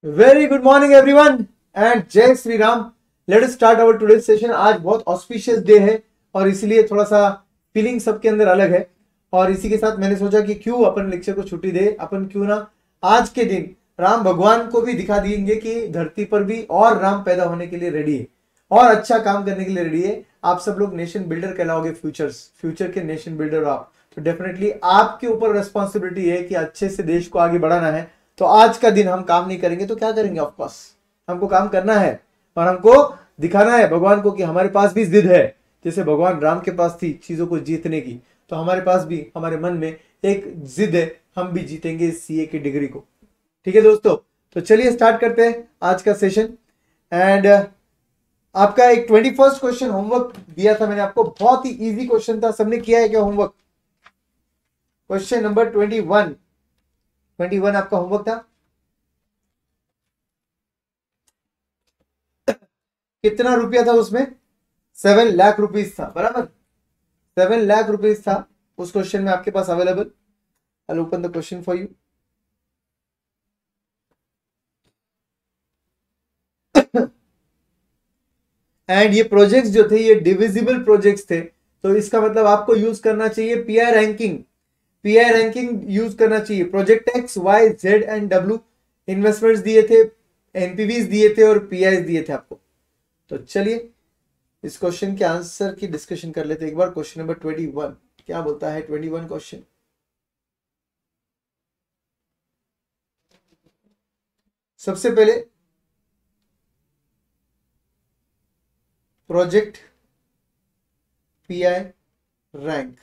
Very good morning everyone and जय Shri Ram. Let us start our today session. आज बहुत auspicious day है और इसीलिए थोड़ा सा फीलिंग सबके अंदर अलग है और इसी के साथ मैंने सोचा कि क्यों अपन लेक्चर को छुट्टी दे, अपन क्यों ना आज के दिन राम भगवान को भी दिखा देंगे कि धरती पर भी और राम पैदा होने के लिए रेडी है और अच्छा काम करने के लिए रेडी है। आप सब लोग नेशन बिल्डर कहलाओगे, फ्यूचर के नेशन बिल्डर हो आप, तो डेफिनेटली आपके ऊपर रेस्पॉन्सिबिलिटी है कि अच्छे से देश को आगे बढ़ाना है। तो आज का दिन हम काम नहीं करेंगे तो क्या करेंगे? ऑफ कोर्स हमको काम करना है और हमको दिखाना है भगवान को कि हमारे पास भी जिद है, जैसे भगवान राम के पास थी चीजों को जीतने की, तो हमारे पास भी हमारे मन में एक जिद है, हम भी जीतेंगे इस सीए की डिग्री को। ठीक है दोस्तों, तो चलिए स्टार्ट करते हैं आज का सेशन। एंड आपका एक 21st क्वेश्चन होमवर्क दिया था मैंने आपको, बहुत ही इजी क्वेश्चन था। सबने किया है क्या होमवर्क? क्वेश्चन नंबर 21 आपका होमवर्क था। कितना रुपया था उसमें? 7 लाख रुपीज था, बराबर 7 लाख रुपीज था उस क्वेश्चन में आपके पास available. I open the question for you. And ये प्रोजेक्ट्स जो थे ये डिविजिबल प्रोजेक्ट्स थे, तो इसका मतलब आपको यूज करना चाहिए पीआई रैंकिंग यूज करना चाहिए। Project X, Y, Z and W investments दिए थे, एनपीवीज दिए थे और पीआई दिए थे आपको। तो चलिए इस क्वेश्चन के आंसर की डिस्कशन कर लेते हैं एक बार। क्वेश्चन नंबर 21 क्या बोलता है? 21 क्वेश्चन, सबसे पहले प्रोजेक्ट पीआई रैंक,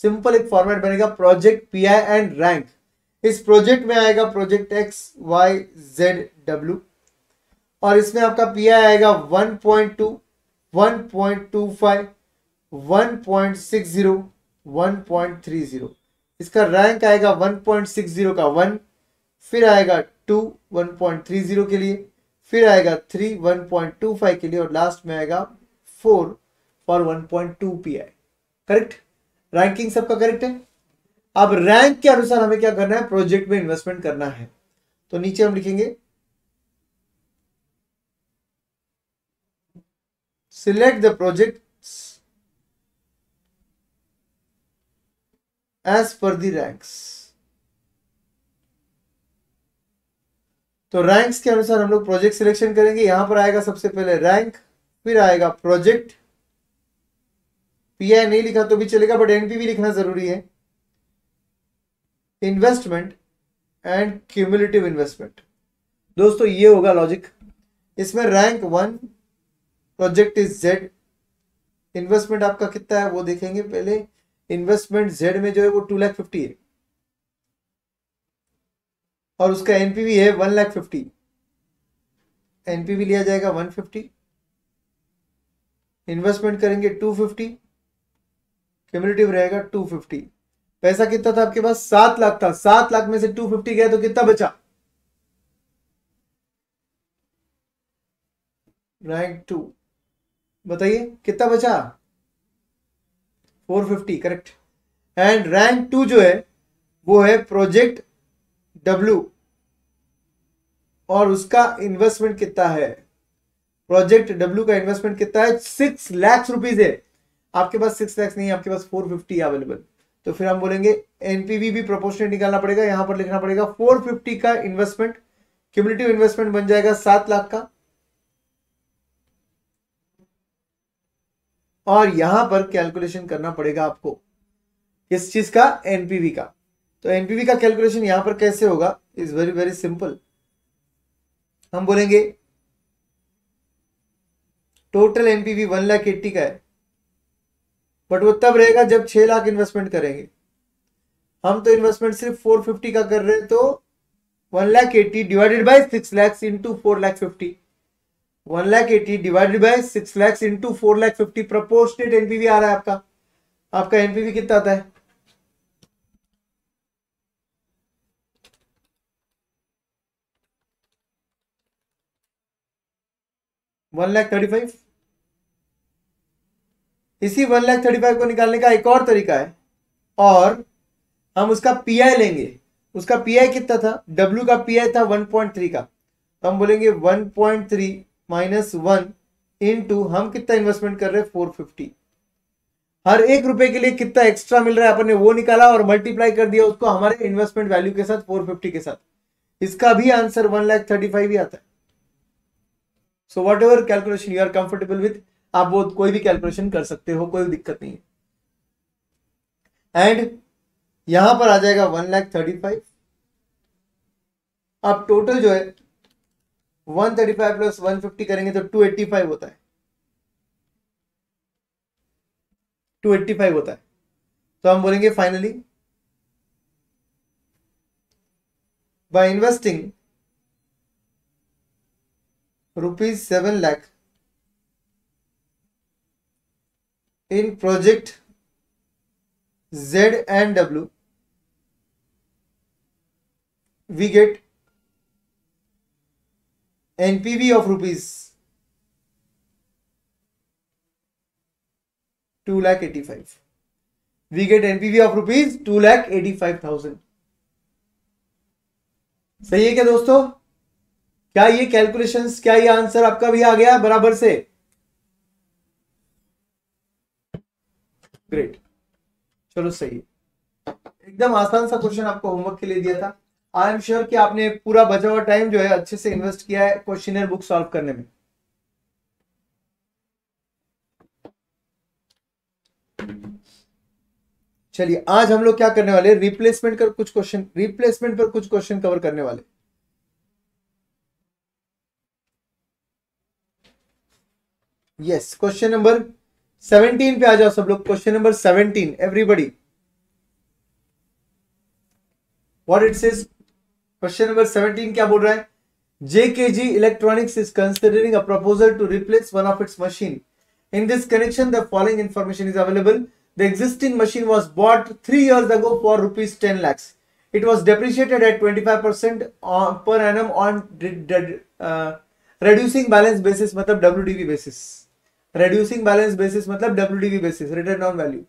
सिंपल एक फॉर्मेट बनेगा, प्रोजेक्ट पीआई एंड रैंक। इस प्रोजेक्ट में आएगा project X, Y, Z, W और इसमें आपका पीआई आएगा 1.2, 1.25, 1.60, 1.30। इसका रैंक आएगा 1.60 का 1, फिर आएगा 2 1.30 के लिए, फिर आएगा 3 1.25 के लिए और लास्ट में आएगा 4 फॉर 1.2 पीआई। करेक्ट? रैंकिंग सबका करेक्ट है। अब रैंक के अनुसार हमें क्या करना है? प्रोजेक्ट में इन्वेस्टमेंट करना है। तो नीचे हम लिखेंगे select the projects as per the ranks. तो रैंक्स के अनुसार हम लोग प्रोजेक्ट सिलेक्शन करेंगे। यहां पर आएगा सबसे पहले रैंक, फिर आएगा प्रोजेक्ट। पीआई नहीं लिखा तो भी चलेगा बट एनपीवी लिखना जरूरी है, इन्वेस्टमेंट एंड क्यूमुलेटिव इन्वेस्टमेंट। दोस्तों ये होगा लॉजिक। इसमें rank 1, project is Z, investment आपका कितना है वो देखेंगे पहले। इन्वेस्टमेंट जेड में जो है वो 2,50,000 है और उसका एनपीवी है 1,50,000। एनपीवी लिया जाएगा 150, इन्वेस्टमेंट करेंगे 250, क्यूमुलेटिव रहेगा 250। पैसा कितना था आपके पास? 7 लाख था। 7 लाख में से 250 गया तो कितना बचा? रैंक 2 बताइए कितना बचा? 450। करेक्ट। एंड रैंक 2 जो है वो है प्रोजेक्ट डब्ल्यू और उसका इन्वेस्टमेंट कितना है? प्रोजेक्ट डब्ल्यू का इन्वेस्टमेंट कितना है? 6 लाख रुपीज है। आपके पास 6 लाख नहीं है, आपके पास 450 अवेलेबल। तो फिर हम बोलेंगे एनपीवी भी प्रोपोर्शनेट निकालना पड़ेगा। यहां पर लिखना पड़ेगा 450 का इन्वेस्टमेंट, क्यूमुलेटिव इन्वेस्टमेंट बन जाएगा 7 लाख का और यहां पर कैलकुलेशन करना पड़ेगा आपको किस चीज का? एनपीवी का। तो एनपीवी का कैलकुलेशन यहां पर कैसे होगा? Is very very simple. हम बोलेंगे टोटल एनपीवी 1,80,000 का है बट वो तब रहेगा जब 6 लाख इन्वेस्टमेंट करेंगे। हम तो इन्वेस्टमेंट सिर्फ 450 का कर रहे हैं, तो 1,80,000 divided by 6 lakh into 4,50,000। 1,80,000 divided by 6 lakh into 4,50,000 proportionate NPV आ रहा है आपका। आपका एनपीवी कितना आता है? $1,35,000। इसी 1,35,000 को निकालने का एक और तरीका है और हम उसका पीआई लेंगे। उसका पीआई कितना था? डब्ल्यू का पीआई था 1.3 का, तो हम बोलेंगे 1.3 माइनस 1 इंटू हम कितना इन्वेस्टमेंट कर रहे हैं 450। हर एक रुपए के लिए कितना एक्स्ट्रा मिल रहा है अपन ने वो निकाला और मल्टीप्लाई कर दिया उसको हमारे इन्वेस्टमेंट वैल्यू के साथ 450 के साथ। इसका भी आंसर 1,35,000 ही आता है। So whatever calculation you are comfortable with, आप वो कोई भी कैलकुलेशन कर सकते हो, कोई दिक्कत नहीं है। एंड यहां पर आ जाएगा 1,35,000। अब टोटल जो है 135 प्लस 150 करेंगे तो 285 होता है, 285 होता है। तो हम बोलेंगे finally by investing ₹7 lakh in project Z&W, we get NPV of ₹2,85,000. We get NPV of ₹2,85,000. सही है क्या दोस्तों? क्या ये कैलकुलेशंस, क्या ये आंसर आपका भी आ गया बराबर से? ग्रेट, चलो सही है। एकदम आसान सा क्वेश्चन आपको होमवर्क के लिए दिया था। आई एम श्योर कि आपने पूरा बचा हुआ टाइम जो है अच्छे से इन्वेस्ट किया है क्वेश्चनर बुक सॉल्व करने में। चलिए आज हम लोग क्या करने वाले, रिप्लेसमेंट पर कुछ क्वेश्चन कवर करने वाले। यस, क्वेश्चन नंबर 17 पे आ जाओ सब लोग। Question number 17 everybody, what it says. Question number 17 क्या बोल रहा है? JKG Electronics is considering a proposal to replace one of its machine. In this connection, the following information is available. The existing machine was bought 3 years ago for ₹10 lakhs. It was depreciated at 25% per annum on reducing balance basis, मतलब WDV basis. Reducing balance basis मतलब WDV basis, return on value.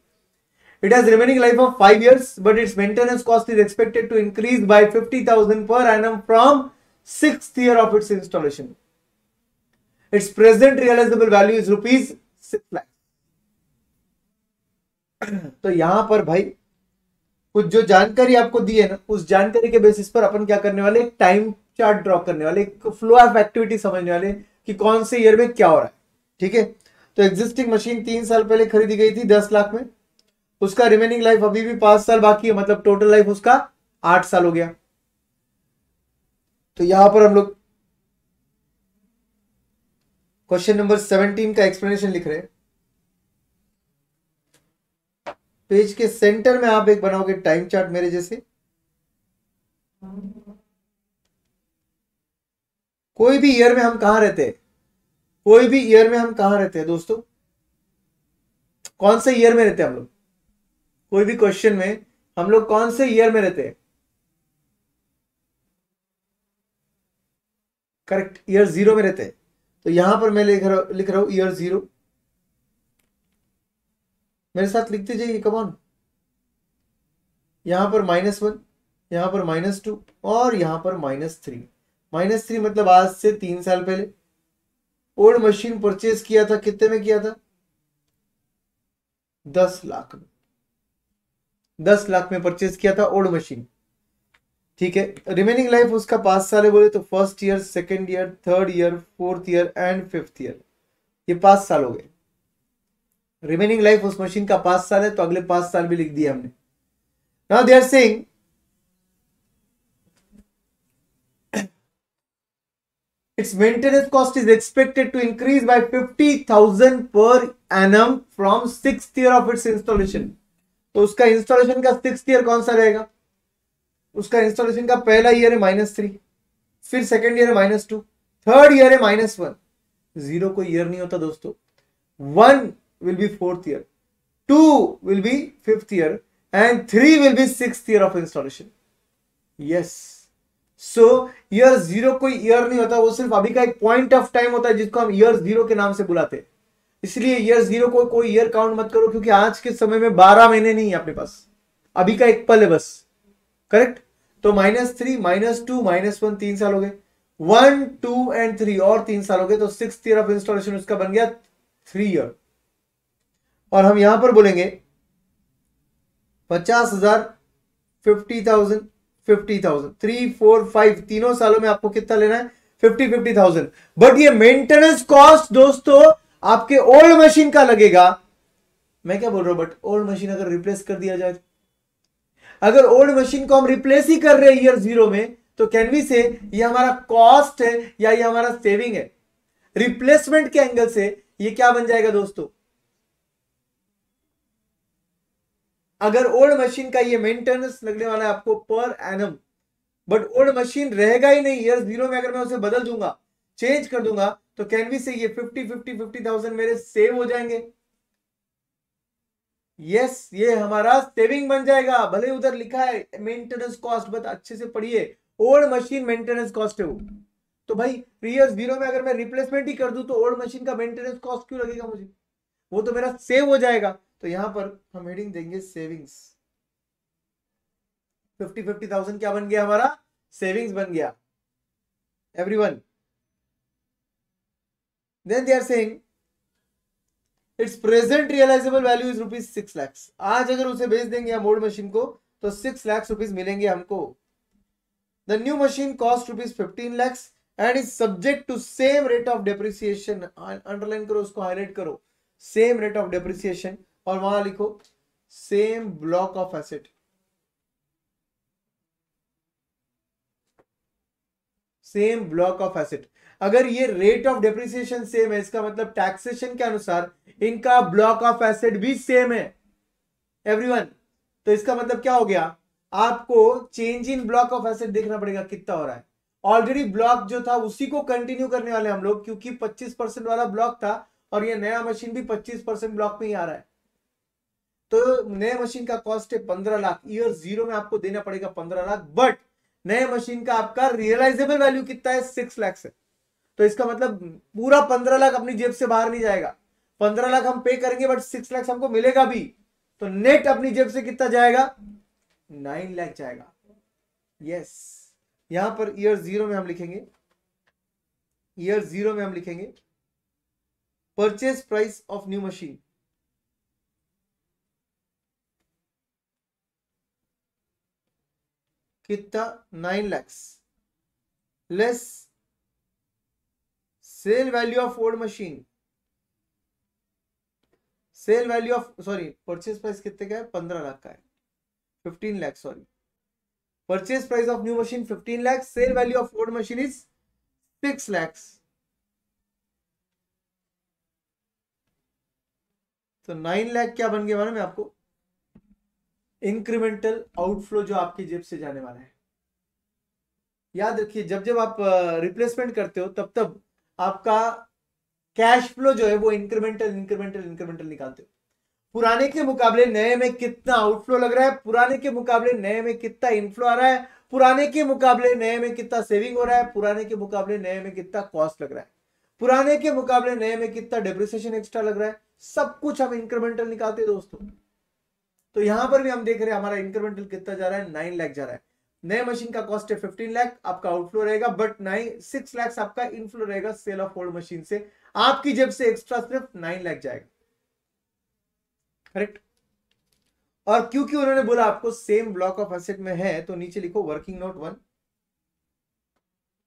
It has remaining life of 5 years, but its maintenance cost is expected to increase by 50,000 per annum from 6th year of its installation. Its present realizable value is ₹6 lakh. तो यहां पर भाई कुछ जो जानकारी आपको दी है ना, उस जानकारी के बेसिस पर अपन क्या करने वाले, एक टाइम चार्ट ड्रॉ करने वाले, एक फ्लो ऑफ एक्टिविटी समझने वाले कि कौन से ईयर में क्या हो रहा है। ठीक है, तो एग्जिस्टिंग मशीन 3 साल पहले खरीदी गई थी 10 लाख में, उसका रिमेनिंग लाइफ अभी भी 5 साल बाकी है, मतलब टोटल लाइफ उसका 8 साल हो गया। तो यहां पर हम लोग क्वेश्चन नंबर 17 का एक्सप्लेनेशन लिख रहे हैं। पेज के सेंटर में आप एक बनाओगे टाइम चार्ट मेरे जैसे। कोई भी ईयर में हम कहां रहते हैं, कोई भी ईयर में हम कहां रहते हैं दोस्तों, कौन से ईयर में रहते हैं हम लोग? कोई भी क्वेश्चन में हम लोग कौन से ईयर में रहते हैं? करेक्ट, ईयर 0 में रहते हैं। तो यहां पर मैं लिख रहा हूं ईयर 0। मेरे साथ लिखते जाइए, कम ऑन। यहां पर -1, यहां पर -2 और यहां पर -3। -3 मतलब आज से 3 साल पहले। ओल्ड मशीन परचेज किया था, कितने में किया था? 10 लाख में। 10 लाख में परचेज किया था ओल्ड मशीन। ठीक है, रिमेनिंग लाइफ उसका 5 साल है बोले तो first year, second year, third year, fourth year and fifth year, ये 5 साल हो गए। रिमेनिंग लाइफ उस मशीन का 5 साल है, तो अगले 5 साल भी लिख दिया हमने। Now they are saying its maintenance cost is expected to increase by 50,000 per annum from 6th year of its installation. तो उसका इंस्टॉलेशन का 6th ईयर कौन सा रहेगा? उसका इंस्टॉलेशन का पहला ईयर है -3, फिर सेकेंड ईयर है -2, थर्ड ईयर है -1। 0 कोई ईयर नहीं होता दोस्तों। 1 will be 4th year, 2 will be 5th year and 3 will be 6th year of installation. Yes. So year 0 कोई ईयर नहीं होता, वो सिर्फ अभी का एक पॉइंट ऑफ टाइम होता है जिसको हम ईयर 0 के नाम से बुलाते हैं। इसलिए ईयर 0 को कोई ईयर काउंट मत करो, क्योंकि आज के समय में 12 महीने नहीं है अपने पास, अभी का एक पल है बस। करेक्ट, तो -3, -2, -1 3 साल हो गए। 1, 2 एंड 3 और 3 साल हो गए, तो 6th ईयर ऑफ इंस्टॉलेशन उसका बन गया 3 ईयर। और हम यहां पर बोलेंगे 50,000, 50,000, 50,000, 3, 4, 5 तीनों सालों में आपको कितना लेना है? 50,000। बट ये मेंटेनेंस कॉस्ट दोस्तों आपके ओल्ड मशीन का लगेगा। मैं क्या बोल रहा हूं, बट ओल्ड मशीन अगर रिप्लेस कर दिया जाए, अगर ओल्ड मशीन को हम रिप्लेस ही कर रहे हैं ईयर 0 में, तो कैन वी से ये हमारा कॉस्ट है या ये हमारा सेविंग है? रिप्लेसमेंट के एंगल से ये क्या बन जाएगा दोस्तों? अगर ओल्ड मशीन का ये मेंटेनेंस लगने वाला है आपको per annum, but old machine रहेगा ही नहीं ईयर 0 में, अगर मैं उसे बदल दूंगा, चेंज कर दूंगा, तो कैन वी से ये 50,000 मेरे सेव हो जाएंगे। यस, ये हमारा सेविंग बन जाएगा। भले उधर लिखा है मेंटेनेंस कॉस्ट, बट अच्छे से पढ़िए, ओल्ड मशीन मेंटेनेंस कॉस्ट है वो। तो भाई ईयर 0 में अगर मैं रिप्लेसमेंट ही कर दूं, तो ओल्ड मशीन का मेंटेनेंस कॉस्ट क्यों लगेगा मुझे? वो तो मेरा सेव हो जाएगा। तो यहां पर हम हेडिंग देंगे सेविंग्स। 50,000 क्या बन गया? हमारा सेविंग्स बन गया। Everyone, then they are saying its present realisable value is rupees 6 lakh. आज अगर उसे बेच देंगे हम ओल्ड मशीन को, तो 6 लाख रुपीज मिलेंगे हमको। The new machine cost rupees 15 lakh and is subject to same rate of depreciation. Underline करो, उसको हाईलाइट करो, सेम रेट ऑफ डेप्रिसिएशन, और वहां लिखो same block of asset. Same block of asset. अगर ये रेट ऑफ डेप्रिसिएशन सेम है, इसका मतलब टैक्सेशन के अनुसार इनका ब्लॉक ऑफ एसेट भी सेम है। एवरीवन, तो इसका मतलब क्या हो गया? आपको change in block of asset देखना पड़ेगा कितना हो रहा है। ऑलरेडी ब्लॉक जो था उसी को कंटिन्यू करने वाले हम लोग, क्योंकि 25% वाला ब्लॉक था, और ये नया मशीन भी 25% ब्लॉक में ही आ रहा है। तो नए मशीन का कॉस्ट है 15 लाख, ईयर 0 में आपको देना पड़ेगा 15 लाख, बट नए मशीन का आपका रियलाइजेबल वैल्यू कितना है? 6 लाख है। तो इसका मतलब पूरा 15 लाख अपनी जेब से बाहर नहीं जाएगा। 15 लाख हम पे करेंगे, बट 6 लाख हमको मिलेगा भी। तो नेट अपनी जेब से कितना जाएगा? 9 लाख जाएगा। यस, यहां पर ईयर 0 में हम लिखेंगे, ईयर 0 में हम लिखेंगे purchase price of new machine कितना? 9 lakh less sale value of old machine. Sale value of, sorry, purchase price कितने का है? 15 लाख का है, 15 lakh, sorry. Purchase price of new machine 15 lakh, sale value of old machine is 6 lakh. तो 9 लाख क्या बन गया? मैं आपको इंक्रीमेंटल आउटफ्लो जो आपकी जेब से जाने वाला है। याद रखिए, जब जब आप रिप्लेसमेंट करते हो, तब तब आपका कैश फ्लो जो है वो इंक्रीमेंटल इंक्रीमेंटल इंक्रीमेंटल निकालते हो। पुराने के मुकाबले नए में कितना आउटफ्लो लग रहा है, पुराने के मुकाबले नए में कितना इनफ्लो आ रहा है, पुराने के मुकाबले नए में कितना सेविंग हो रहा है, पुराने के मुकाबले नए में कितना कॉस्ट लग रहा है, पुराने के मुकाबले नए में कितना डेप्रिसिएशन एक्स्ट्रा लग रहा है, सब कुछ हम इंक्रीमेंटल निकालते हैं दोस्तों। तो यहां पर भी हम देख रहे हैं हमारा इंक्रीमेंटल कितना जा रहा है? 9 लाख जा रहा है। नए मशीन का कॉस्ट है 15 लाख, आपका आउटफ्लो रहेगा, बट 6 लाख आपका इनफ्लो रहेगा सेल ऑफ ओल्ड मशीन से। आपकी जेब से एक्स्ट्रा सिर्फ 9 लाख जाएगा। करेक्ट। और क्योंकि उन्होंने बोला आपको सेम ब्लॉक ऑफ एसेट में है, तो नीचे लिखो वर्किंग नोट 1।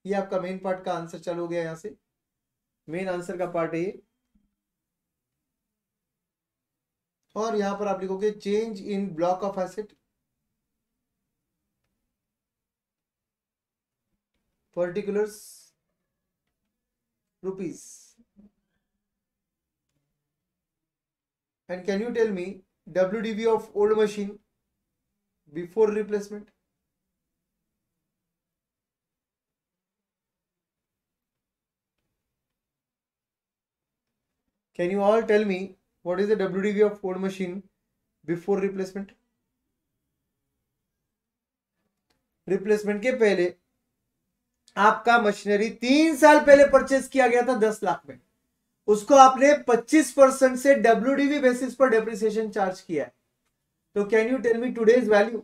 ये आपका मेन पार्ट का आंसर चालू हो गया। यहां से मेन आंसर का पार्ट है ये, और यहां पर आप लिखोगे change in block of asset particulars rupees. And can you tell me WDV of old machine before replacement? Can you all tell me what is the WDV of old machine before replacement? Replacement के पहले आपका machinery 3 साल पहले purchase किया गया था 10 लाख में, उसको आपने 25% से WDV बेसिस पर डेप्रिसिएशन चार्ज किया है। तो can you tell me today's value?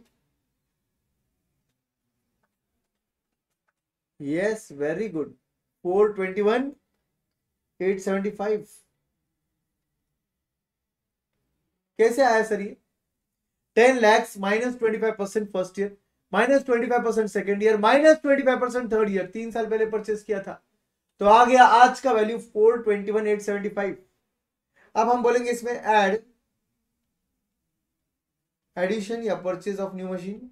Yes, very good. 421,875 कैसे आया सर ये? 10 lakhs minus 25% first year, minus 25% second year, minus 25% third year, 3 साल पहले परचेस किया था, तो आ गया आज का वैल्यू 421,875। अब हम बोलेंगे इसमें एडिशन या परचेज ऑफ न्यू मशीन।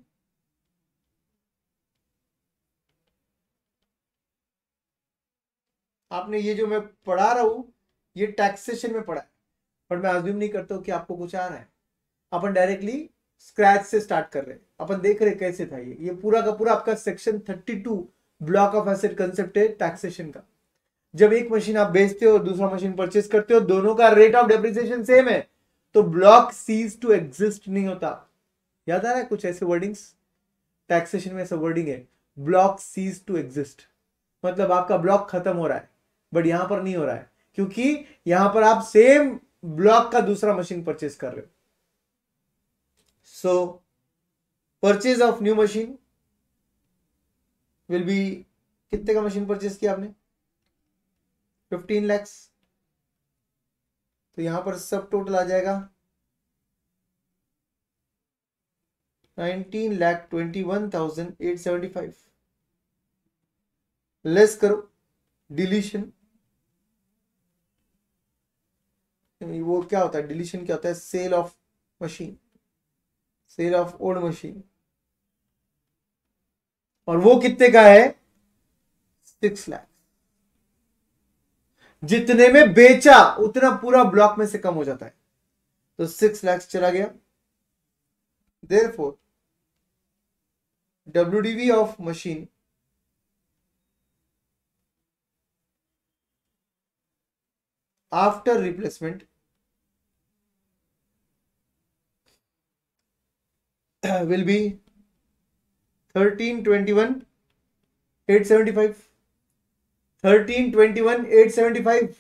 आपने ये जो मैं पढ़ा रहा हूं ये टैक्सेशन में पढ़ा है, पर मैं अज्यूम नहीं करता हूं कि आपको कुछ आ रहा है। अपन डायरेक्टली स्क्रैच से स्टार्ट कर रहे हैं, अपन देख रहे कैसे था ये पूरा का पूरा आपका section 32 block of asset concept है टैक्सेशन का। जब एक मशीन आप बेचते हो और दूसरा मशीन परचेस करते हो, दोनों का रेट ऑफ डेप्रिसिएशन सेम है, तो ब्लॉक सीज टू एग्जिस्ट नहीं होता। याद आ रहा है कुछ ऐसे वर्डिंग्स? टैक्सेशन में ऐसा वर्डिंग है, ब्लॉक सीज टू एग्जिस्ट, मतलब आपका ब्लॉक खत्म हो रहा है, बट यहां पर नहीं हो रहा है क्योंकि यहां पर आप सेम ब्लॉक का दूसरा मशीन परचेस कर रहे हो। सो purchase of new machine will be, कितने का मशीन परचेस किया आपने? 15 lakhs, तो यहां पर सब टोटल आ जाएगा 19,21,875। लेस करो, डिलीशन, वो क्या होता है डिलीशन? क्या होता है? Sale of machine, sale of old machine, और वो कितने का है? 6 लाख। जितने में बेचा उतना पूरा ब्लॉक में से कम हो जाता है, तो 6 लाख चला गया। Therefore WDV of machine after replacement will be 1321,875, 1321,875।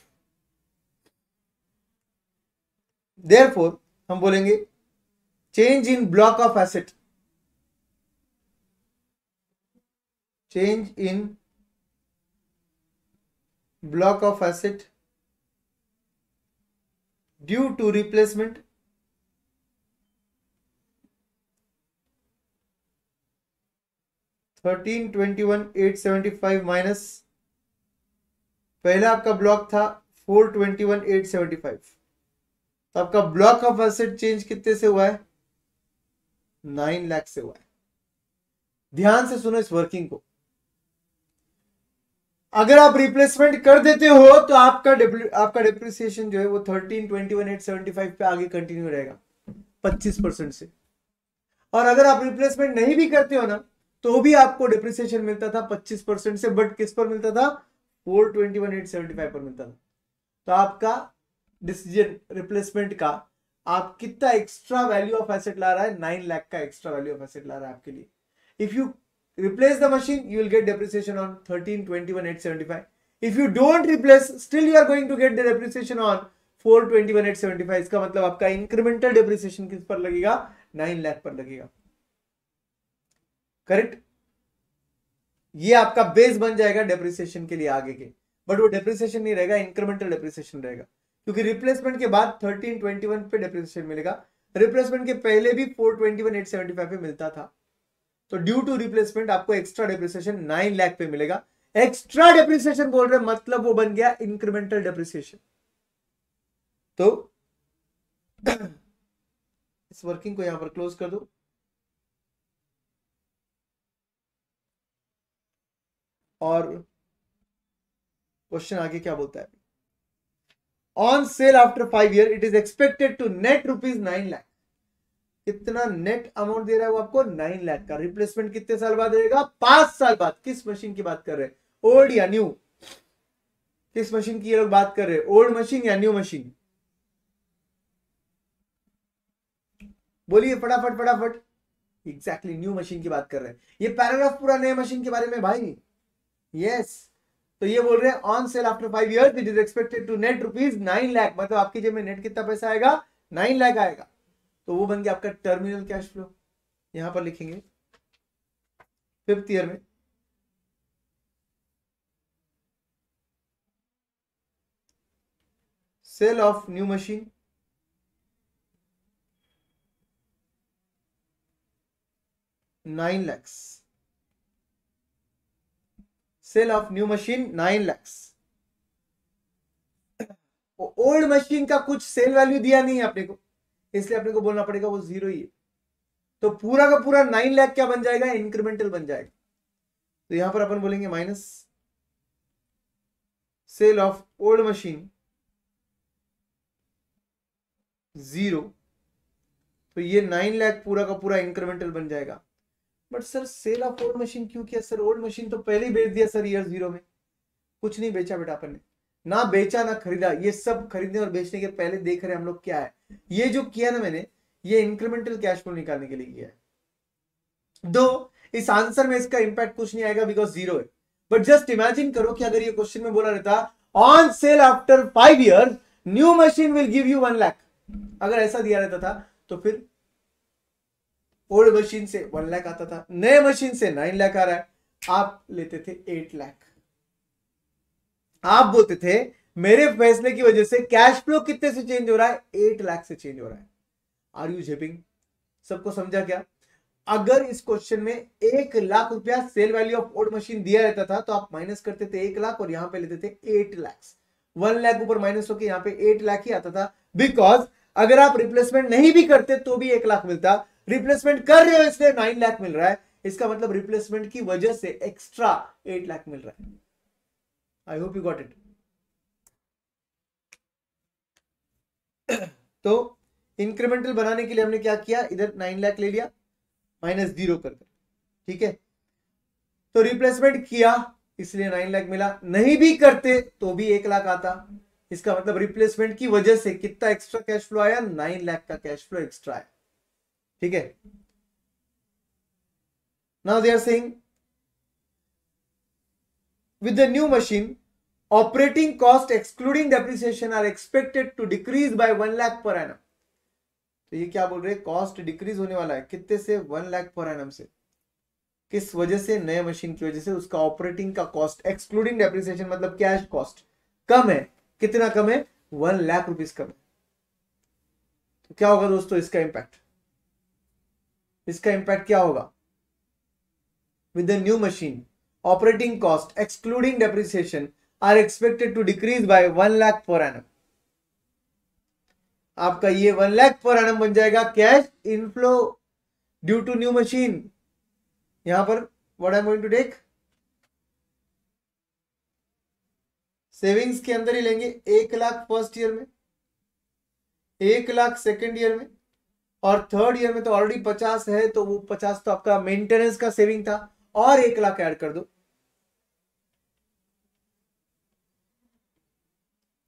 Therefore हम बोलेंगे change in block of asset, change in block of asset due to replacement 1321,875 minus पहला आपका ब्लॉक था 421,875, तो आपका ब्लॉक ऑफ एसेट चेंज कितने से हुआ है? 9 लाख से हुआ है। ध्यान से सुनो इस वर्किंग को। अगर आप रिप्लेसमेंट कर देते हो तो आपका डिप्रिसिएशन जो है वो 1321,875 पे आगे कंटिन्यू रहेगा 25% से, और अगर आप रिप्लेसमेंट नहीं भी करते हो ना तो भी आपको डिप्रिसिएशन मिलता था 25% से, बट किस पर मिलता था? 421,875 पर मिलता था। तो आपका डिसीजन रिप्लेसमेंट का आप कितना एक्स्ट्रा वैल्यू ऑफ एसेट ला रहा है? 9 लाख का एक्स्ट्रा वैल्यू ऑफ एसेट ला रहा है आपके लिए। If you replace the machine you will get depreciation on 1321,875. if you don't replace still you are going to get the depreciation on 421,875. इसका मतलब आपका इंक्रीमेंटल डेप्रिसिएशन किस पर लगेगा? 9 लाख पर लगेगा। करेक्ट? ये आपका बेस बन जाएगा डेप्रिसिएशन के लिए आगे के, बट वो डेप्रिसिएशन नहीं रहेगा, इंक्रीमेंटल डेप्रिसिएशन रहेगा, क्योंकि रिप्लेसमेंट के बाद 1321 पे डेप्रिसिएशन मिलेगा, रिप्लेसमेंट के पहले भी 421,875 पे मिलता था। तो ड्यू टू रिप्लेसमेंट आपको एक्स्ट्रा डेप्रिसिएशन 9 लाख पे मिलेगा। एक्स्ट्रा डेप्रिसिएशन बोल रहे मतलब वो बन गया इंक्रीमेंटल डेप्रिसिएशन। तो इस वर्किंग को यहां पर क्लोज कर दो। और क्वेश्चन आगे क्या बोलता है? On sale after 5 year it is expected to net ₹9 lakh. कितना नेट अमाउंट दे रहा है वो आपको? 9 लाख का। रिप्लेसमेंट कितने साल बाद रहेगा? 5 साल बाद। किस मशीन की बात कर रहे हैं? ओल्ड या न्यू? किस मशीन की ये लोग बात कर रहे हैं? ओल्ड मशीन या न्यू मशीन? बोलिए फटाफट फटाफट। एग्जैक्टली न्यू मशीन की बात कर रहे हैं। ये पैराग्राफ पूरा नए मशीन के बारे में भाई। यस, तो ये बोल रहे हैं on sale after 5 years it is expected to net ₹9 lakh, मतलब आपकी जेब में नेट कितना पैसा आएगा? 9 लाख आएगा। तो वो बन गया आपका टर्मिनल कैश फ्लो। यहां पर लिखेंगे 5th ईयर में sale of new machine 9 lakhs, sale of new machine 9 lakhs। Old machine का कुछ सेल वैल्यू दिया नहीं है अपने को, इसलिए अपने को बोलना पड़ेगा वो जीरो ही है। तो पूरा का पूरा 9 लाख क्या बन जाएगा, इंक्रीमेंटल बन जाएगा। तो यहां पर अपन बोलेंगे minus cell of old machine 0, तो ये 9 लाख पूरा का पूरा इंक्रीमेंटल बन जाएगा। But sir sale of old machine क्यों किया सर, ओल्ड मशीन तो पहले ही बेच दिया सर ईयर 0 में। कुछ नहीं बेचा बेटा अपन ने, ना बेचा ना खरीदा, ये सब खरीदने और बेचने के पहले देख रहे हैं हम लोग क्या है। ये जो किया ना मैंने, ये इंक्रीमेंटल कैश फ्लो निकालने के लिए किया है। दो इस आंसर में इसका इंपैक्ट कुछ नहीं आएगा बिकॉज 0 है। बट जस्ट इमेजिन करो कि अगर ये क्वेश्चन में बोला रहता on sale after 5 years new machine will give you 1 lakh, अगर ऐसा दिया रहता था तो फिर ओल्ड मशीन से 1 लाख आता था, नए मशीन से 9 लाख आ रहा है, आप लेते थे 8 लाख। आप बोलते थे मेरे फैसले की वजह से कैश फ्लो कितने से चेंज हो रहा है, 8 लाख से चेंज हो रहा है। आर यू जेपिंग? सबको समझा क्या? अगर इस क्वेश्चन में 1 लाख रुपया sale value of old machine दिया रहता था तो आप माइनस करते थे 1 लाख और यहां पे लेते थे 8 लाख। 1 लाख ऊपर माइनस होकर यहां पे 8 लाख ही आता था, बिकॉज अगर आप रिप्लेसमेंट नहीं भी करते तो भी 1 लाख मिलता, रिप्लेसमेंट कर रहे हो इसलिए 9 लाख मिल रहा है, इसका मतलब रिप्लेसमेंट की वजह से एक्स्ट्रा 8 लाख मिल रहा है। I hope you got it. तो इंक्रीमेंटल बनाने के लिए हमने क्या किया, इधर 9 लाख ले लिया माइनस 0 कर, ठीक है। तो रिप्लेसमेंट किया इसलिए 9 लाख मिला, नहीं भी करते तो भी 1 लाख आता, इसका मतलब रिप्लेसमेंट की वजह से कितना एक्स्ट्रा कैश फ्लो आया, 9 लाख का कैश फ्लो एक्स्ट्रा है, ठीक है। Now they are saying with the new machine operating cost excluding depreciation are expected to decrease by 1 lakh per annum. तो ये क्या बोल रहे हैं, कॉस्ट डिक्रीज होने वाला है कितने से, 1 लाख पर एनम से। किस वजह से, नए मशीन की वजह से। उसका ऑपरेटिंग का कॉस्ट एक्सक्लूडिंग डेप्रिसिएशन मतलब कैश कॉस्ट कम है, कितना कम है, 1 लाख रुपीस कम है। तो क्या होगा दोस्तों इसका इंपैक्ट, इसका इंपैक्ट क्या होगा, with the new machine operating cost excluding depreciation are expected to decrease by 1 lakh per annum. आपका ये 1 लाख पर एनम बन जाएगा cash inflow due to new machine. यहां पर what I am going to take, savings के अंदर ही लेंगे 1 लाख फर्स्ट ईयर में, 1 लाख सेकेंड ईयर में, और थर्ड ईयर में तो ऑलरेडी 50 है, तो वो 50 तो आपका मेंटेनेंस का सेविंग था, और 1 लाख ऐड कर दो,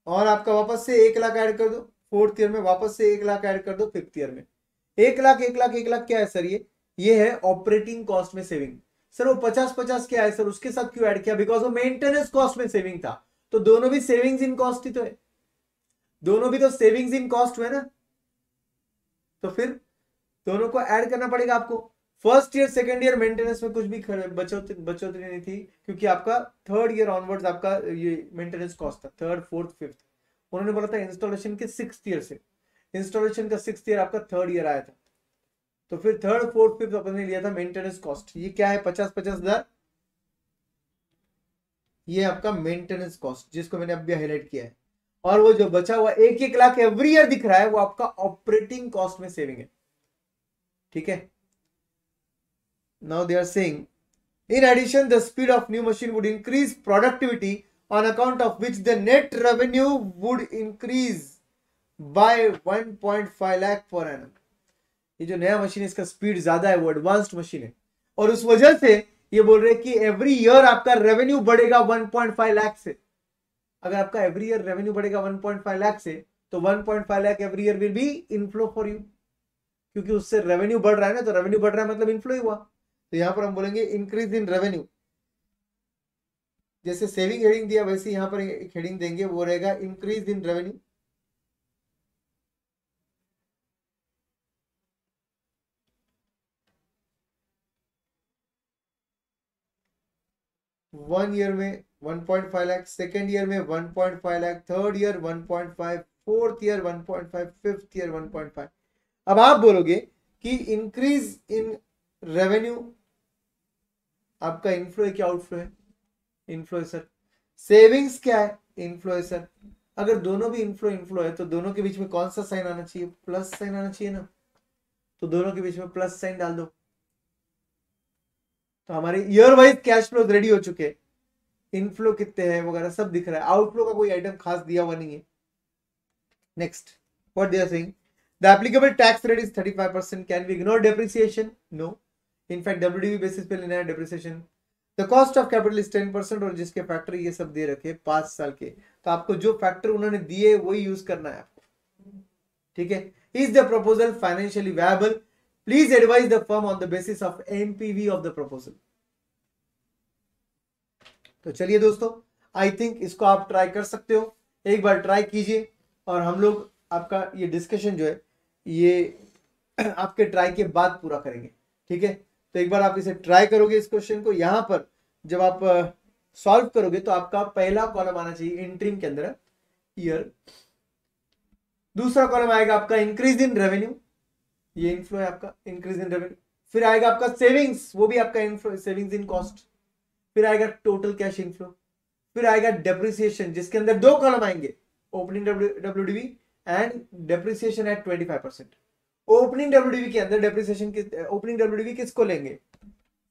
और आपका वापस से 1 लाख ऐड कर दो फोर्थ ईयर में, वापस से 1 लाख ऐड कर दो फिफ्थ ईयर में। 1 लाख 1 लाख 1 लाख क्या है सर, ये है ऑपरेटिंग कॉस्ट में सेविंग। सर वो 50-50 क्या है सर, उसके साथ क्यों ऐड किया, बिकॉज वो मेंटेनेंस कॉस्ट में सेविंग था। तो दोनों भी सेविंग्स इन कॉस्ट ही तो है, दोनों भी तो सेविंग्स इन कॉस्ट हुए ना, तो फिर दोनों को ऐड करना पड़ेगा आपको। First year second year maintenance में कुछ भी बचोतरी नहीं थी, क्योंकि आपका थर्ड ईयर ऑनवर्ड्स आपका ये मेंटेनेंस कॉस्ट था, थर्ड फोर्थ फिफ्थ। उन्होंने बोला था इंस्टॉलेशन के 6th ईयर से, इंस्टॉलेशन का 6th ईयर आपका थर्ड ईयर आया था, तो फिर थर्ड फोर्थ फिफ्थ अपन ने लिया था मेंटेनेंस कॉस्ट। ये क्या है, 50-50 हजार, ये आपका मेंटेनेंस कॉस्ट जिसको मैंने अभी हाईलाइट किया है। और वो जो बचा हुआ 1-1 लाख एवरी ईयर दिख रहा है, वो आपका ऑपरेटिंग कॉस्ट में सेविंग है, ठीक है। Now they are saying in addition the speed of new machine would increase productivity on account of which the net revenue would increase by 1.5 lakh per annum। ये जो नया मशीन है इसका speed ज्यादा है, वो एडवांस्ड मशीन है, और उस वजह से ये बोल रहे हैं कि एवरी ईयर आपका रेवेन्यू बढ़ेगा 1.5 लाख से। अगर आपका एवरी ईयर रेवेन्यू बढ़ेगा 1.5 लाख से, तो 1.5 lakh every year will be inflow for you, क्योंकि उससे रेवेन्यू बढ़ रहा है ना, तो रेवेन्यू बढ़ रहा है मतलब इनफ्लो ही हुआ। तो यहां पर हम बोलेंगे इंक्रीज इन रेवेन्यू, जैसे सेविंग हेडिंग दिया वैसे यहां पर एक हेडिंग देंगे, वो रहेगा increase in revenue. One year में 1.5 लाख, सेकेंड ईयर में 1.5 lakh, third year 1.5, fourth year 1.5, fifth year 1.5। अब आप बोलोगे कि इंक्रीज इन रेवेन्यू आपका इनफ्लो है क्या आउटफ्लो है? इनफ्लो है सर। सेविंग्स क्या है? इनफ्लो है सर। अगर दोनों भी इनफ्लो इनफ्लो है तो दोनों के बीच में कौन सा साइन आना चाहिए? प्लस साइन आना चाहिए ना। तो दोनों के बीच में प्लस साइन डाल दो। तो हमारे year wise cash flow ready हो चुके हैं। इनफ्लो कितने हैं वगैरह सब दिख रहा है। आउटफ्लो का कोई आइटम खास दिया हुआ नहीं है। Next, what they are saying, the applicable tax rate is 35%। Can we ignore depreciation? No. In fact WDV basis पे लेना है depreciation. The cost of capital is 10% और जिसके फैक्टर ये सब दे रखे 5 साल के, तो आपको जो फैक्टर उन्होंने दिए वही यूज करना है आपको। ठीक है। Is the proposal financially viable? Please advise the firm on the basis of MPV of the proposal. तो चलिए दोस्तों, आई थिंक इसको आप ट्राई कर सकते हो, एक बार ट्राई कीजिए और हम लोग आपका ये डिस्कशन जो है ये आपके ट्राई के बाद पूरा करेंगे। ठीक है। तो एक बार आप इसे ट्राई करोगे इस क्वेश्चन को, यहां पर जब आप सॉल्व करोगे तो आपका पहला कॉलम आना चाहिए इंट्रीम के अंदर ईयर। दूसरा कॉलम आएगा आपका इंक्रीज इन रेवेन्यू, ये इनफ्लो है आपका इंक्रीज इन रेवेन्यू। फिर आएगा आपका सेविंग्स, वो भी आपका इनफ्लो, सेविंग्स इन कॉस्ट। फिर आएगा टोटल कैश इनफ्लो। फिर आएगा डेप्रिसिएशन जिसके अंदर दो कॉलम आएंगे, opening WDV and depreciation eight 25%। Opening WDV के अंदर डेप्रिसिएशन ओपनिंग डब्ल्यूडीवी किसको लेंगे?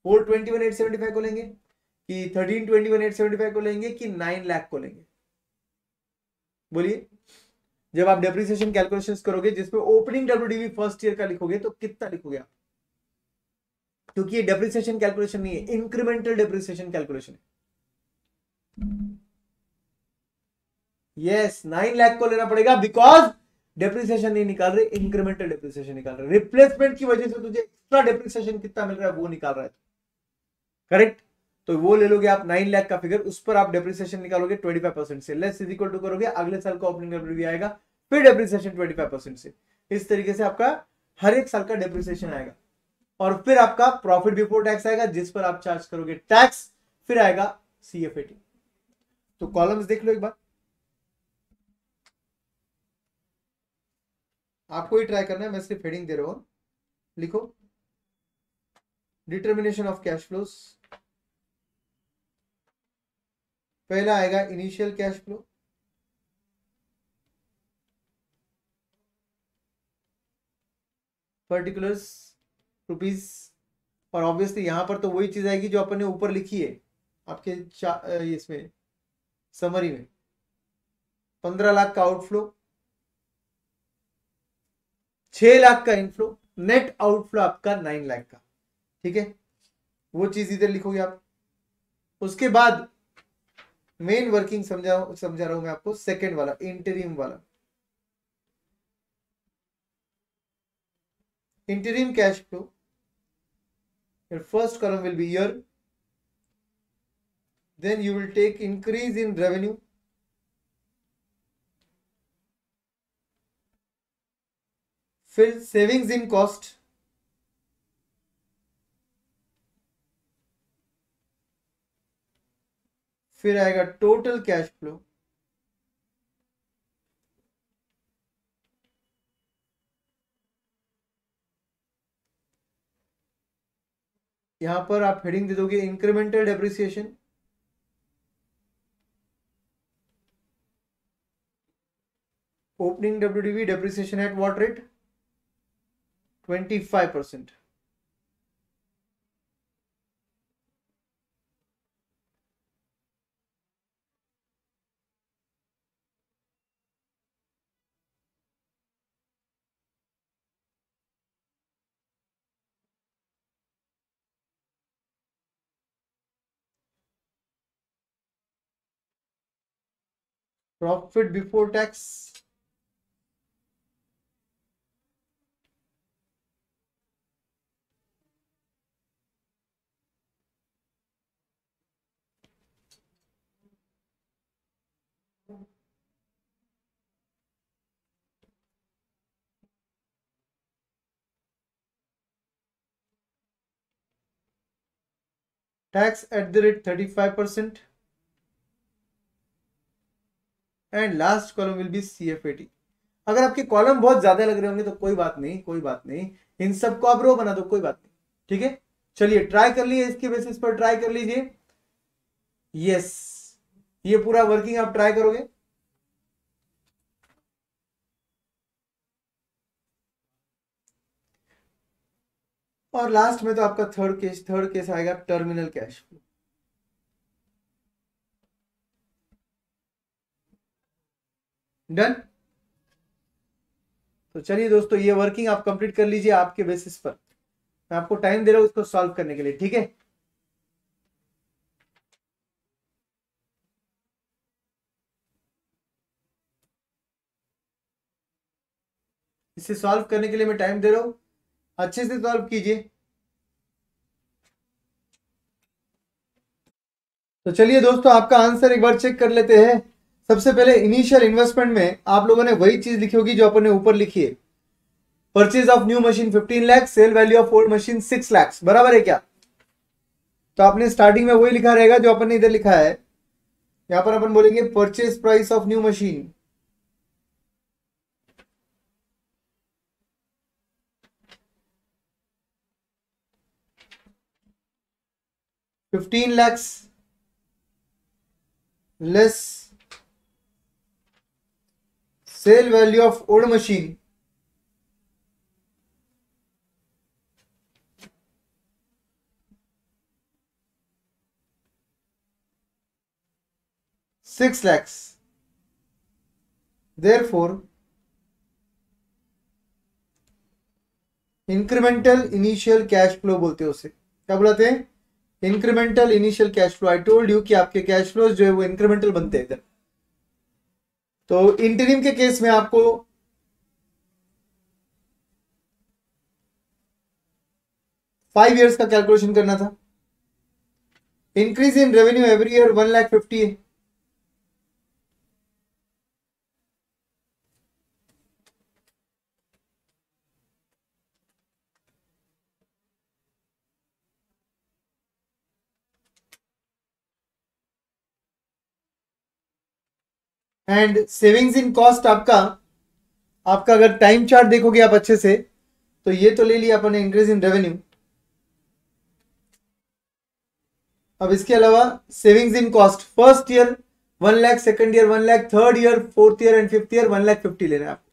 421,875 को लेंगे कि 1321,875 को लेंगे कि 9 लाख को लेंगे? बोलिए। जब आप डेप्रिसिएशन कैलकुलेशंस करोगे जिसमें ओपनिंग डब्ल्यूडीवी फर्स्ट ईयर का लिखोगे तो कितना लिखोगे आप? क्योंकि ये डेप्रिसिएशन कैलकुलेशन नहीं है, इंक्रीमेंटल डेप्रिसिएशन कैलकुलेशन है। यस, 9 लाख को लेना पड़ेगा बिकॉज डेप्रिसिएशन नहीं निकाल रहे, इंक्रीमेंटल डेप्रिसिएशन निकाल रहे। रिप्लेसमेंट की वजह से तुझे एक्स्ट्रा डेप्रिसिएशन कितना मिल रहा है वो निकाल रहा है। करेक्ट। तो वो ले लोगे आप 9 लाख का फिगर, उस पर आप डेप्रिसिएशन निकालोगे 25% से, लेस इज इक्वल टू करोगे, अगले साल का ओपनिंग डब्ल्यूडीवी आएगा, फिर डेप्रिसिएशन 25% से। इस तरीके से आपका हर एक साल का डेप्रिसिएशन आएगा और फिर आपका प्रॉफिट बिफोर टैक्स आएगा जिस पर आप चार्ज करोगे टैक्स, फिर आएगा सीएफएटी। तो कॉलम्स देख लो एक बार, आपको ही ट्राई करना है, मैं सिर्फ हेडिंग दे रहा हूं। लिखो डिटर्मिनेशन ऑफ कैश फ्लोज। पहला आएगा initial cash flow, particulars rupees, और ऑब्वियसली यहां पर तो वही चीज आएगी जो अपन ने ऊपर लिखी है आपके इसमें समरी में। 15 लाख का आउटफ्लो, 6 लाख का इनफ्लो, नेट आउटफ्लो आपका 9 लाख का। ठीक है, वो चीज इधर लिखोगे आप। उसके बाद मेन वर्किंग समझा रहा हूं मैं आपको, सेकेंड वाला इंटरिम वाला, interim cash flow. your first column will be year, then you will take increase in revenue, फिर सेविंग्स इन कॉस्ट, फिर आएगा टोटल कैश फ्लो, यहां पर आप हेडिंग दे दोगे incremental depreciation, opening WDV depreciation at what rate? 25%। Profit before tax, tax at the rate 35%, and last column will be CFAT. अगर आपके column बहुत ज्यादा लग रहे होंगे तो कोई बात नहीं, कोई बात नहीं, इन सबको आप रो बना दो, कोई बात नहीं, ठीक है। चलिए ट्राई कर लीजिए, इसके बेसिस पर ट्राई कर लीजिए। यस, ये पूरा वर्किंग आप ट्राई करोगे। और लास्ट में तो आपका थर्ड केस आएगा टर्मिनल कैश फ्लो। डन। तो चलिए दोस्तों, ये वर्किंग आप कंप्लीट कर लीजिए आपके बेसिस पर। मैं आपको टाइम दे रहा हूं इसको सॉल्व करने के लिए, ठीक है। इसे सॉल्व करने के लिए मैं टाइम दे रहा हूं, अच्छे से सॉल्व कीजिए। तो चलिए दोस्तों, आपका आंसर एक बार चेक कर लेते हैं। सबसे पहले इनिशियल इन्वेस्टमेंट में आप लोगों ने वही चीज लिखी होगी जो अपन ने ऊपर लिखी है। Purchase of new machine 15 lakh, sale value of old machine 6 lakh, बराबर है क्या? तो आपने स्टार्टिंग में वही लिखा रहेगा जो अपन ने इधर लिखा है। यहां पर अपन बोलेंगे purchase price of new machine 15 lakhs less sale value of old machine 6 lakhs. Therefore, incremental initial cash flow बोलते हैं उसे। क्या बुलाते हैं? Incremental initial cash flow. I told you कि आपके कैश फ्लोज जो है वो इंक्रीमेंटल बनते हैं इधर। तो इंटरिम के केस में आपको फाइव ईयर्स का कैलकुलेशन करना था। Increase in revenue every year 1,50,000 है। एंड सेविंग्स इन कॉस्ट आपका अगर टाइम चार्ट देखोगे आप अच्छे से, तो ये तो ले लिया अपन इंक्रीज इन रेवेन्यू। अब इसके अलावा savings in cost, first year 1 lakh, second year 1 lakh, third year, fourth year and fifth year 1,50,000 लेना है आपको।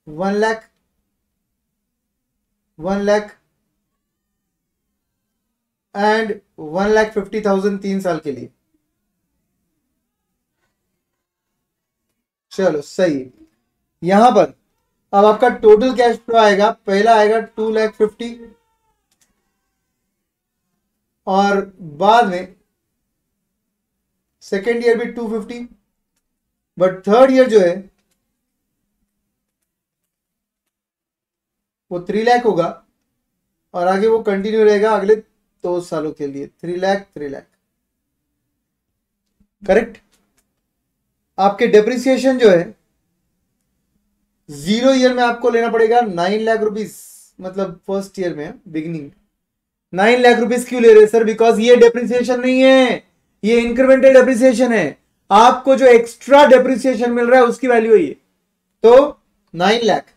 1 लाख, 1 लाख एंड 1,50,000 3 साल के लिए। चलो सही है। यहां पर अब आपका टोटल कैश फ्लो आएगा, पहला आएगा 2,50,000 और बाद में सेकेंड ईयर भी 250, बट थर्ड ईयर जो है वो 3 लाख होगा और आगे वो कंटिन्यू रहेगा अगले 2 सालों के लिए 3 लाख 3 लाख। करेक्ट। आपके डेप्रिसिएशन जो है 0 ईयर में आपको लेना पड़ेगा 9 लाख रुपीस, मतलब फर्स्ट ईयर में बिगिनिंग 9 लाख रुपीस क्यों ले रहे सर? बिकॉज ये डेप्रिसिएशन नहीं है, ये इंक्रीमेंटल डेप्रिसिएशन है। आपको जो एक्स्ट्रा डेप्रिसिएशन मिल रहा है उसकी वैल्यू है ये। तो 9 लाख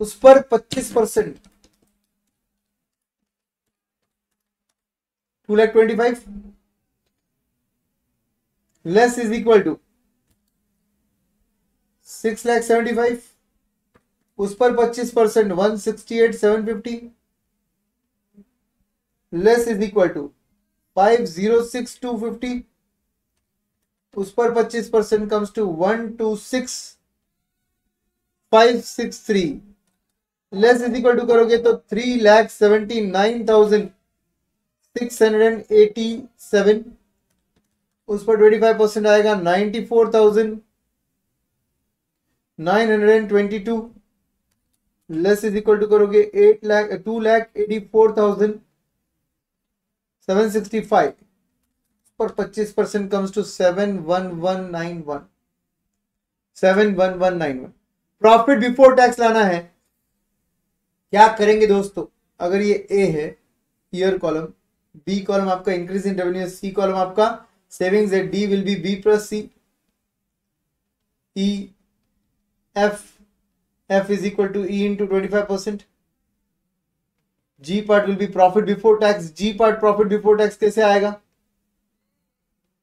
उस पर 25%, 2,25,000 लेस इज इक्वल टू 6,75,000, उस पर 25%, 168,750 लेस इज इक्वल टू 506,250, उस पर 25% comes to 126,563 less is equal to करोगे तो 3,79,687, उस पर 25% आएगा 94,922 लेस इज इक्वल टू करोगे 2,84,765 पर 25% comes to 71191 profit before tax लाना है। क्या करेंगे दोस्तों? अगर ये ए है ईयर कॉलम, बी कॉलम आपका increase in revenue, C column आपका सेविंग्स है, D will be B plus C, E F is equal to E into 25%, G part will be profit before tax, G part profit before tax कैसे आएगा,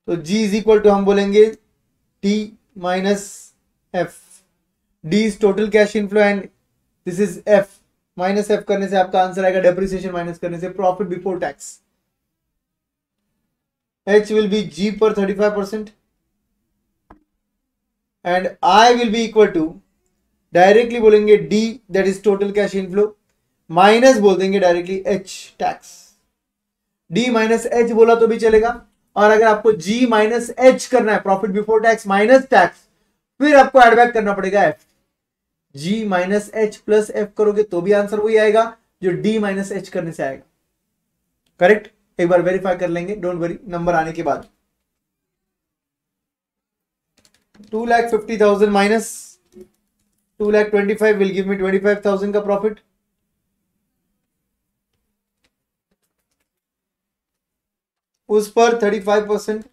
तो G is equal to हम बोलेंगे D minus F, D is total cash inflow and this is F, minus F करने से आपका answer आएगा depreciation minus करने से profit before tax, H will be G पर 35% and I will be equal to directly बोलेंगे D that is total cash inflow minus बोल देंगे directly H tax, D minus H बोला तो भी चलेगा, और अगर आपको जी माइनस एच करना है profit before tax minus tax, फिर आपको एड बैक करना पड़ेगा एफ, जी माइनस एच प्लस एफ करोगे तो भी आंसर वही आएगा जो डी माइनस एच करने से आएगा। करेक्ट, एक बार वेरीफाई कर लेंगे, डोंट वरी, नंबर आने के बाद। 2,50,000 माइनस 2,25,000 विल गिव मी 25,000 का प्रॉफिट, उस पर 35%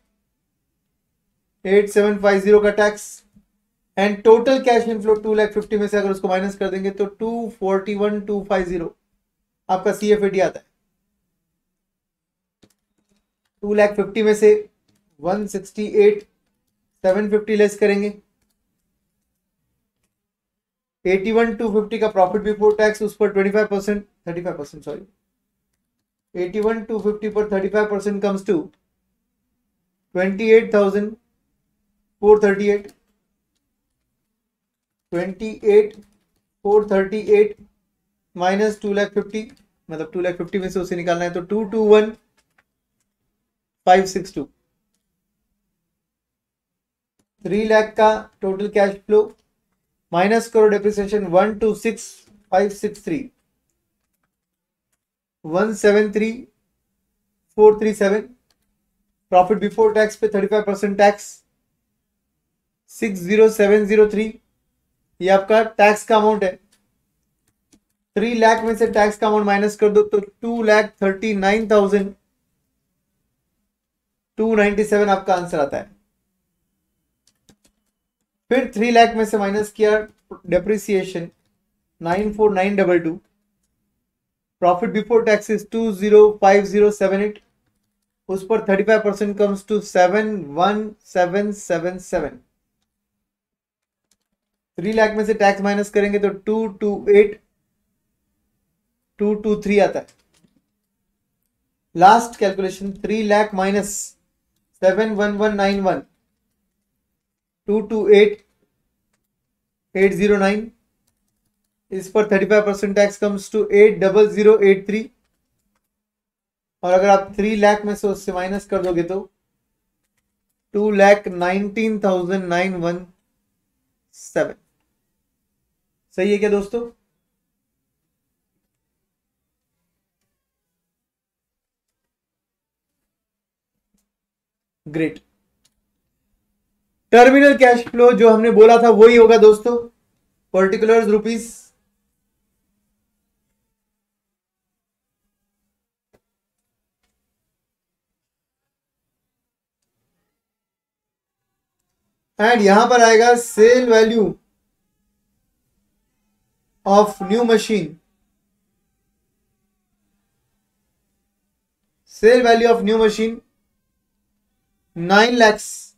8750 का tax, and total cash inflow 2,50,000 में से अगर उसको माइनस कर देंगे तो 241,250 आपका CFAT आता है। 2,50,000 में से 168,750 लेस करेंगे, 81,250 का प्रॉफिट बिफोर टैक्स, उस पर 35% सॉरी 81,250 पर 35% कम्स टू 28,438, 28,438 माइनस 2,50,000, मतलब 2,50,000 में से उसे निकालना है तो 221,562, 3 लाख का टोटल कैश फ्लो माइनस करो डेप्रिसिएशन 126,563, 173,437, प्रॉफिट बिफोर टैक्स पे 35% टैक्स 60703, ये आपका टैक्स का अमाउंट है। 3 लाख में से टैक्स का अमाउंट माइनस कर दो तो 2,39,297 आपका आंसर आता है। फिर 3 लाख में से माइनस किया depreciation 94922, profit before tax is 205078, उस पर 35% कम्स टू 71777, 3 लाख में से टैक्स माइनस करेंगे तो 228,223 आता है। लास्ट कैलकुलेशन 3 लाख माइनस 71191, 228,809, इस पर 35% टैक्स कम्स टू 80083, और अगर आप 3 लाख में से उससे माइनस कर दोगे तो 2,19,917। सही है क्या दोस्तों? ग्रेट। टर्मिनल कैश फ्लो जो हमने बोला था वही होगा दोस्तों, पर्टिकुलर्स रुपीस, एंड यहां पर आएगा sale value of new machine, sale value of new machine 9 lakhs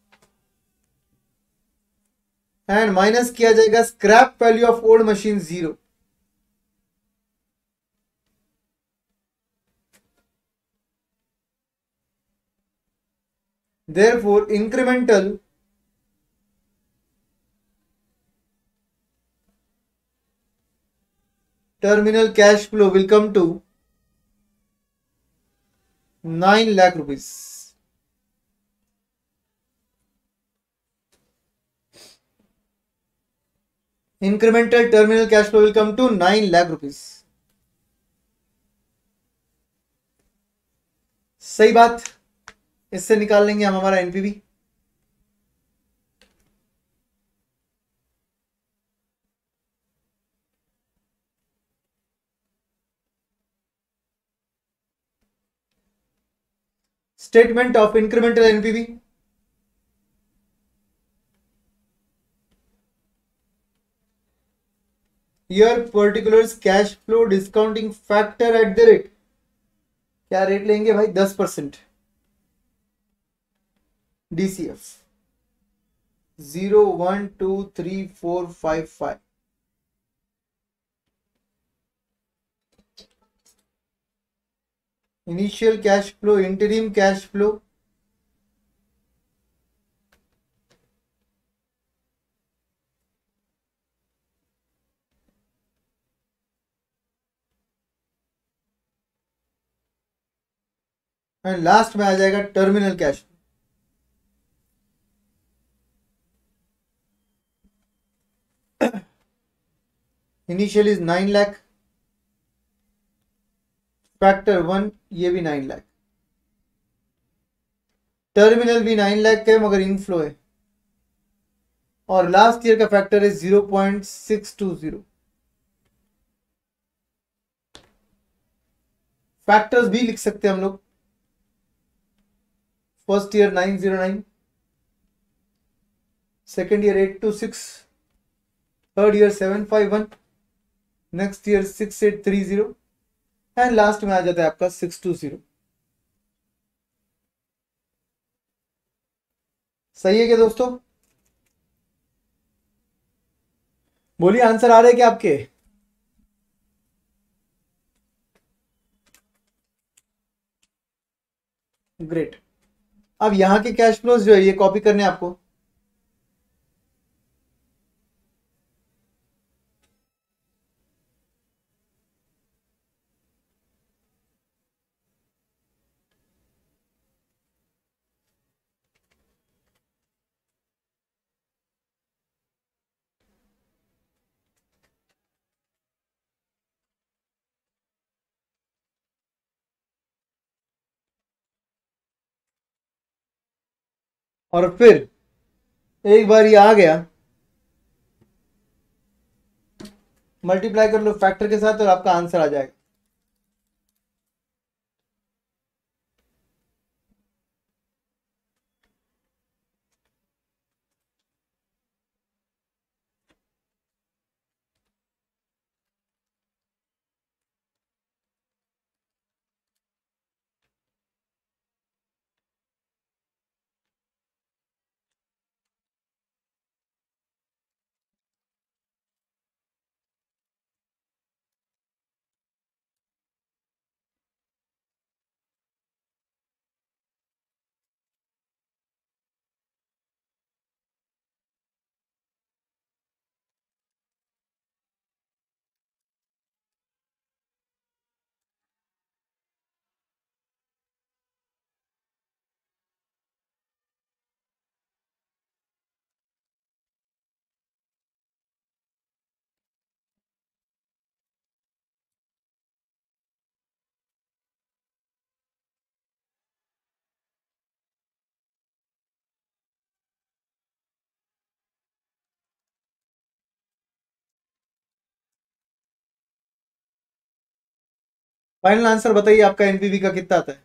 and minus किया जाएगा scrap value of old machine 0। Therefore, incremental terminal cash flow will come to 9 lakh rupees. Incremental terminal cash flow will come to 9 lakh rupees. सही बात, इससे निकाल लेंगे हम हमारा NPV. Statement of incremental NPV. Year particulars cash flow discounting factor at the rate. क्या rate लेंगे भाई? 10%. DCF 0, 1, 2, 3, 4, 5, 5. Initial cash flow, interim cash flow. And last में आ जाएगा terminal cash. Initial is 9 lakh, factor 1 ये भी 9 लाख, टर्मिनल भी 9 लाख का है मगर इनफ्लो है, और लास्ट ईयर का फैक्टर है 0.620। फैक्टर्स भी लिख सकते हैं हम लोग। First year 909, second year 826, third year 751, next year 6830 and last में आ जाता है आपका 620। सही है क्या दोस्तों? बोलिए, आंसर आ रहे क्या आपके? ग्रेट। अब यहां के कैश फ्लोज जो है ये कॉपी करने आपको। और फिर एक बार ये आ गया, मल्टीप्लाई कर लो फैक्टर के साथ और आपका आंसर आ जाएगा। फाइनल आंसर बताइए आपका एनपीवी का कितना आता है?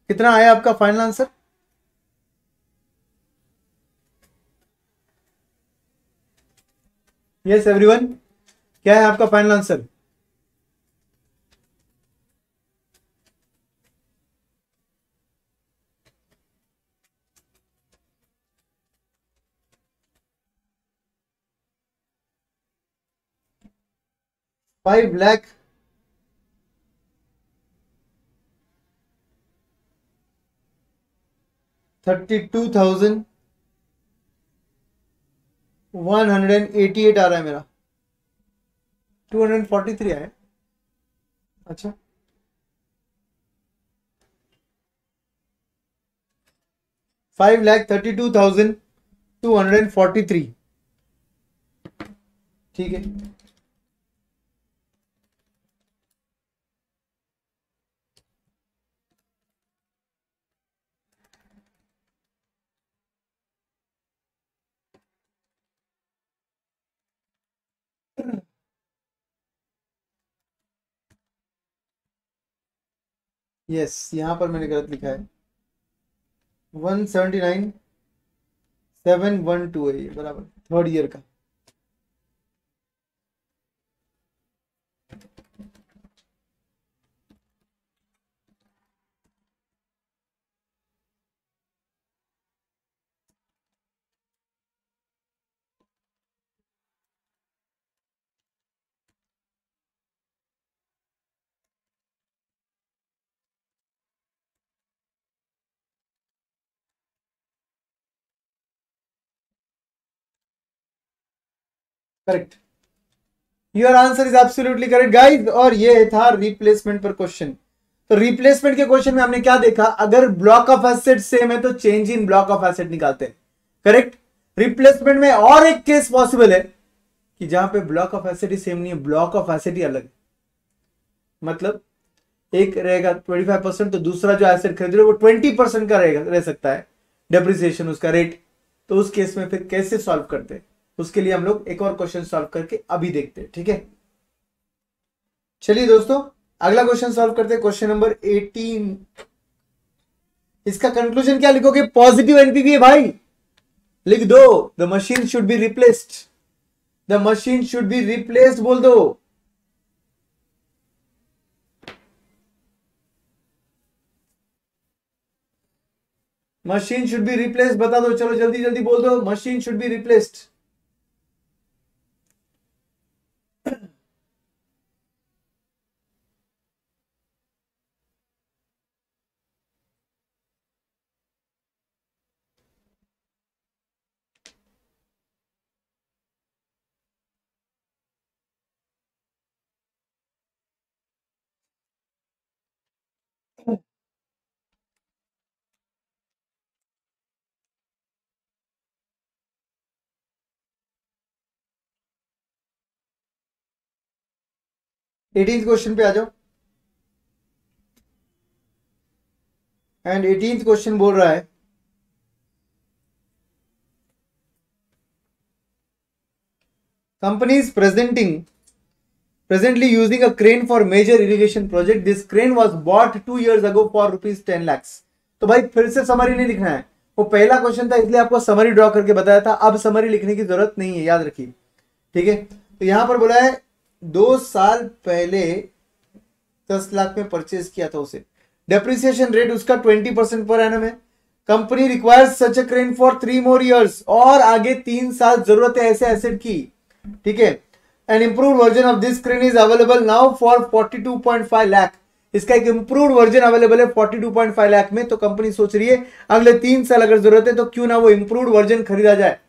कितना आया आपका फाइनल आंसर? यस एवरीवन, क्या है आपका फाइनल आंसर? $5,32,188 आ रहा है मेरा। 243 आया। अच्छा, 5,32,243। ठीक है, यस, यहाँ पर मैंने गलत लिखा है, 179,712 है ये, बराबर, थर्ड ईयर का। Correct, your answer is absolutely correct guys. और ये था रिप्लेसमेंट पर क्वेश्चन। तो रिप्लेसमेंट के क्वेश्चन में हमने क्या देखा, अगर ब्लॉक ऑफ एसेट सेम है तो change in block of asset निकालते हैं, करेक्ट। रिप्लेसमेंट में और एक केस पॉसिबल है कि जहां पे block of asset he same नहीं है, ब्लॉक ऑफ एसेट ही अलग है। मतलब एक रहेगा 25% तो दूसरा जो एसेट खरीद रहे हो वो 20% का रहेगा, रह सकता है डेप्रिसिएशन उसका रेट। तो उस केस में फिर कैसे सॉल्व करते हैं, उसके लिए हम लोग एक और क्वेश्चन सॉल्व करके अभी देखते हैं, ठीक है। चलिए दोस्तों, अगला क्वेश्चन सॉल्व करते हैं, क्वेश्चन नंबर 18। इसका कंक्लूजन क्या लिखोगे, पॉजिटिव एनपीवी है भाई, लिख दो। The machine should be replaced, the machine should be replaced बोल दो। मशीन शुड बी रिप्लेस्ड बता दो, चलो जल्दी जल्दी बोल दो, machine should be replaced. Eighteenth question पे आ जाओ। एंड 18th क्वेश्चन बोल रहा है, companies presently using a crane for major irrigation project. This crane was bought 2 years ago for rupees 10 lakhs. तो भाई फिर से समरी नहीं लिखना है, वो पहला क्वेश्चन था इसलिए आपको समरी ड्रॉ करके बताया था, अब समरी लिखने की जरूरत नहीं है, याद रखिए, ठीक है। तो यहां पर बोला है 2 साल पहले 10 लाख में परचेज किया था उसे, डेप्रिसिएशन रेट उसका 20% पर एनम है। Company requires such a crane for 3 more years, और आगे 3 साल जरूरत है ऐसे एसेट की, ठीक है। An improved version of this crane is available now for 42.5 lakh. इसका एक इंप्रूव्ड वर्जन अवेलेबल है 42.5 लाख में। तो कंपनी सोच रही है अगले 3 साल अगर जरूरत है तो क्यों ना वो इंप्रूव्ड वर्जन खरीदा जाए।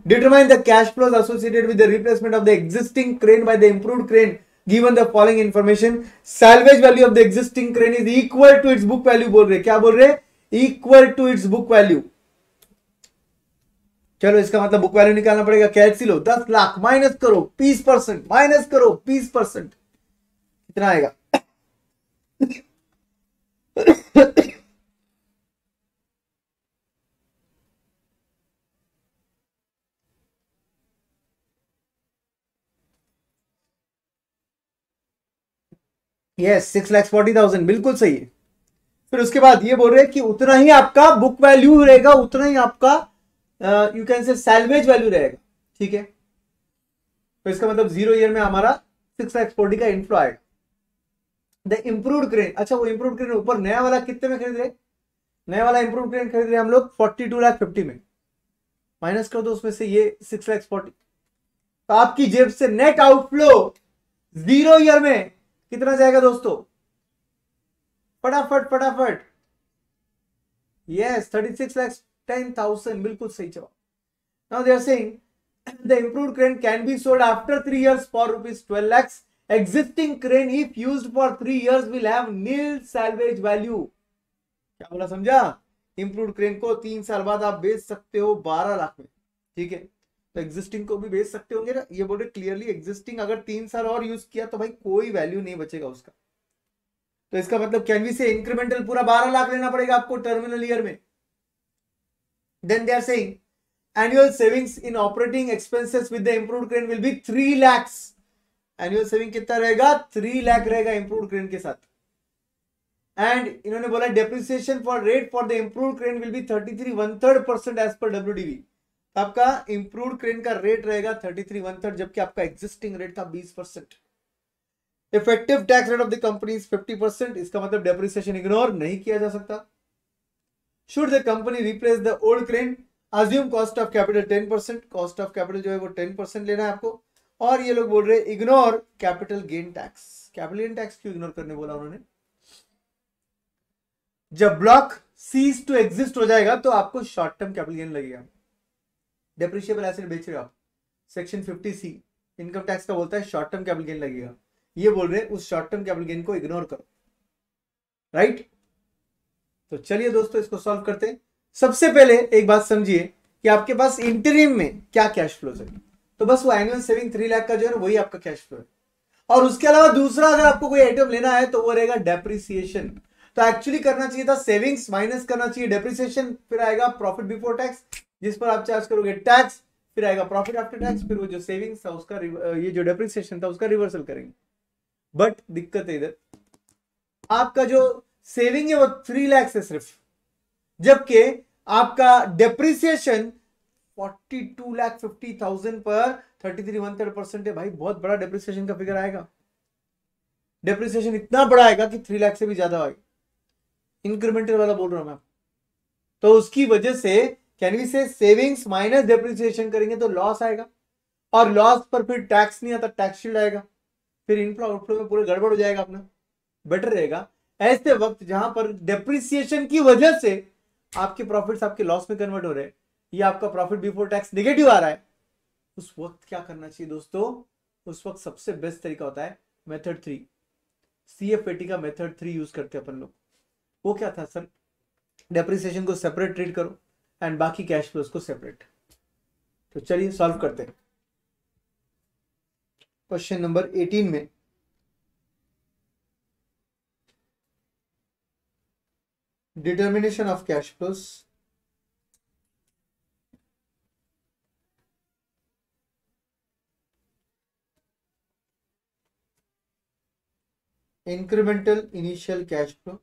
Determine the cash flows associated with the replacement of the existing crane by the improved crane given the following information. Salvage value of the existing crane is equal to its book value बोल रहे, क्या बोल रहे, equal to its book value. चलो इसका मतलब book value निकालना पड़ेगा, कैलसी लो, 10 लाख माइनस करो 20%, माइनस करो 20%, कितना आएगा यस 6,40,000, बिल्कुल सही है। फिर उसके बाद ये बोल रहे हैं कि उतना ही आपका बुक वैल्यू रहेगा, उतना ही आपका you can say salvage value रहेगा, ठीक है। तो इसका मतलब 0 ईयर में हमारा 6,40 का इनफ्लो आएगा। द इंप्रूव्ड क्रेन, अच्छा वो इंप्रूव्ड क्रेन ऊपर नया वाला कितने में खरीद रहे, नया वाला इंप्रूव्ड क्रेन खरीद रहे हम लोग 42,50,000 में, माइनस कर दो उसमें से ये 6,40,000, तो आपकी जेब से नेट आउटफ्लो 0 ईयर में कितना जाएगा दोस्तों, फटाफट फटाफट, यस 36,10,000, बिल्कुल सही जवाब। Now they are saying the improved crane can be sold after 3 years for rupees 12 lakhs. Existing crane if used for 3 years will have nil salvage value. क्या बोला समझा, इंप्रूव्ड क्रेन को 3 साल बाद आप बेच सकते हो 12 लाख में, ठीक है। तो एग्जिस्टिंग को भी बेच सकते होंगे ना, ये बोल रहे क्लियरली एग्जिस्टिंग अगर 3 साल और यूज किया तो भाई कोई वैल्यू नहीं बचेगा उसका। तो इसका मतलब कैन वी से इंक्रीमेंटल पूरा 12 लाख लेना पड़ेगा आपको टर्मिनल ईयर में। Then they are saying annual savings in operating expenses with the improved crane will be 3 lakhs. annual saving कितना रहेगा, 3 लाख रहेगा improved crane के साथ। एंड इन्होंने बोला depreciation for rate for the improved crane will be 33 1/3% as per WDV। आपका improved crane का rate रहेगा 33 1/3, जबकि आपका एग्जिस्टिंग रेट था 20%। Effective tax rate of the company is 50%, इसका मतलब डेप्रिसिएशन इग्नोर नहीं किया जा सकता। Should the company replace the old crane, assume cost of capital 10%, cost of capital जो है वो 10% लेना है आपको। और ये लोग बोल रहे ignore capital gain tax. Capital gain tax क्यों इग्नोर करने बोला उन्होंने? जब ब्लॉक सीज टू एग्जिस्ट हो जाएगा तो आपको शॉर्ट टर्म कैपिटल गेन लगेगा। डेप्रिशिएबल एसेट बेच रहे हो आप, सेक्शन 50C इनकम टैक्स का बोलता है शॉर्ट टर्म कैपिटल गेन लगेगा। ये बोल रहे उस शॉर्ट टर्म कैपिटल गेन को इग्नोर करो, राइट? तो चलिए दोस्तों इसको सॉल्व करते हैं। सबसे पहले एक बात समझिए कि आपके पास इंटरिम में क्या कैश फ्लो है। तो बस वो एनुअल सेविंग 3 लाख का जो है वही आपका कैश फ्लो है। और उसके अलावा दूसरा अगर आपको कोई आइटम लेना है तो वो रहेगा डेप्रिसिएशन। तो एक्चुअली करना चाहिए था सेविंग्स माइनस करना चाहिए डेप्रिसिएशन, फिर आएगा प्रॉफिट बिफोर टैक्स जिस पर आप चार्ज करोगे टैक्स, फिर आएगा प्रॉफिट आफ्टर टैक्स, फिर वो जो सेविंग्स था उसका ये जो डेप्रिसिएशन था उसका रिवर्सल करेंगे। बट दिक्कत है इधर, आपका जो सेविंग है वो 3 लाख है सिर्फ, जबकि आपका डेप्रिसिएशन 42,50,000 पर 33 1/3% है। भाई बहुत बड़ा डेप्रिसिएशन का फिगर आएगा, डेप्रिसिएशन इतना बड़ा आएगा कि 3 लाख से भी ज्यादा आएगा। इंक्रीमेंटल वाला बोल रहा हूं मैं। तो उसकी वजह से कैन वी से सेविंग्स माइनस डेप्रिसिएशन करेंगे तो लॉस आएगा, और लॉस पर फिर टैक्स नहीं आता, टैक्स शील्ड आएगा, फिर इनफ्लो आउटफ्लो में पूरे गड़बड़ हो जाएगा अपना। बेटर रहेगा ऐसे वक्त जहां पर डेप्रिसिएशन की वजह से आपके प्रॉफिट्स आपके लॉस में कन्वर्ट हो रहे हैं, या आपका प्रॉफिट बिफोर टैक्स नेगेटिव आ रहा है, उस वक्त क्या करना चाहिए दोस्तों? उस वक्त सबसे बेस्ट तरीका होता है मेथड 3, CFAT का मेथड 3 यूज करते हैं अपन लोग। वो क्या था सर? डेप्रिसिएशन को सेपरेट ट्रीट करो एंड बाकी कैश फ्लोज को सेपरेट। तो चलिए सॉल्व करते हैं। क्वेश्चन नंबर 18 में determination of cash flows, incremental initial cash flow,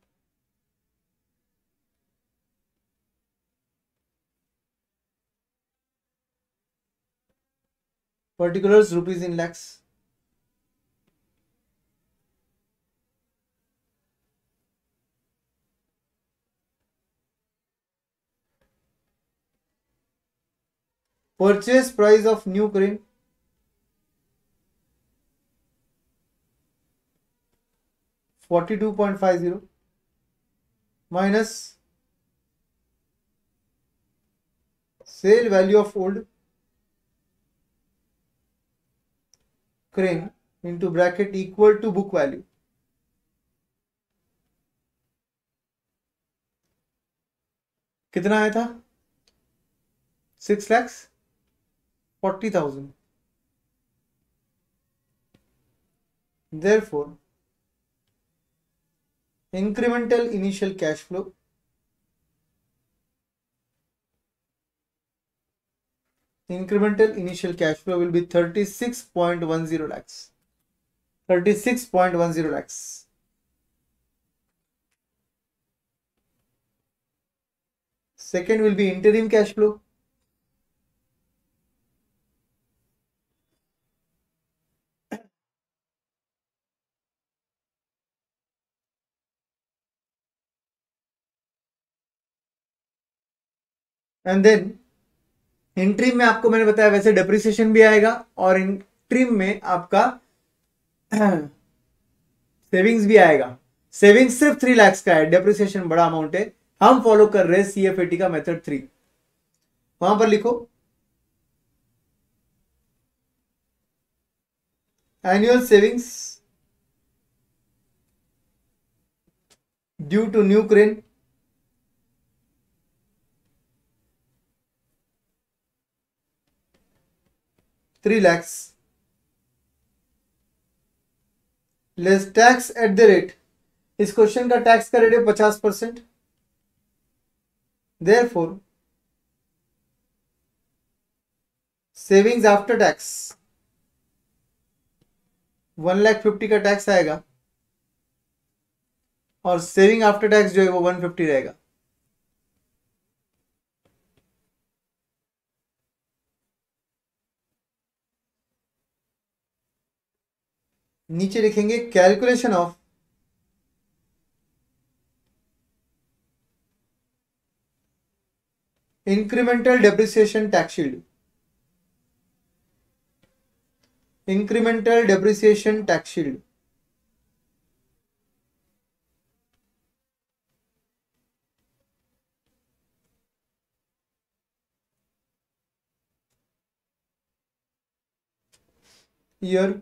particulars rupees in lakhs, purchase price of new crane, $42.50 minus sale value of old crane into bracket equal to book value। कितना आया था? 6,40,000। Therefore incremental initial cash flow will be 36.10 lakhs। 36.10 lakhs। Second will be interim cash flow, and then interim में आपको मैंने बताया वैसे depreciation भी आएगा, और इंट्रीम में आपका सेविंग्स भी आएगा। सेविंग्स सिर्फ 3 लाख का है, डेप्रिसिएशन बड़ा अमाउंट है। हम फॉलो कर रहे हैं CFAT का मेथड 3। वहां पर लिखो annual savings due to new crane $3 lakhs less tax at the rate. इस क्वेश्चन का टैक्स का रेट है 50%। देयरफॉर सेविंग्स आफ्टर टैक्स 1,50,000 का टैक्स आएगा, और सेविंग आफ्टर टैक्स जो है वो 150 रहेगा। नीचे लिखेंगे calculation of incremental depreciation tax shield. Incremental depreciation tax shield year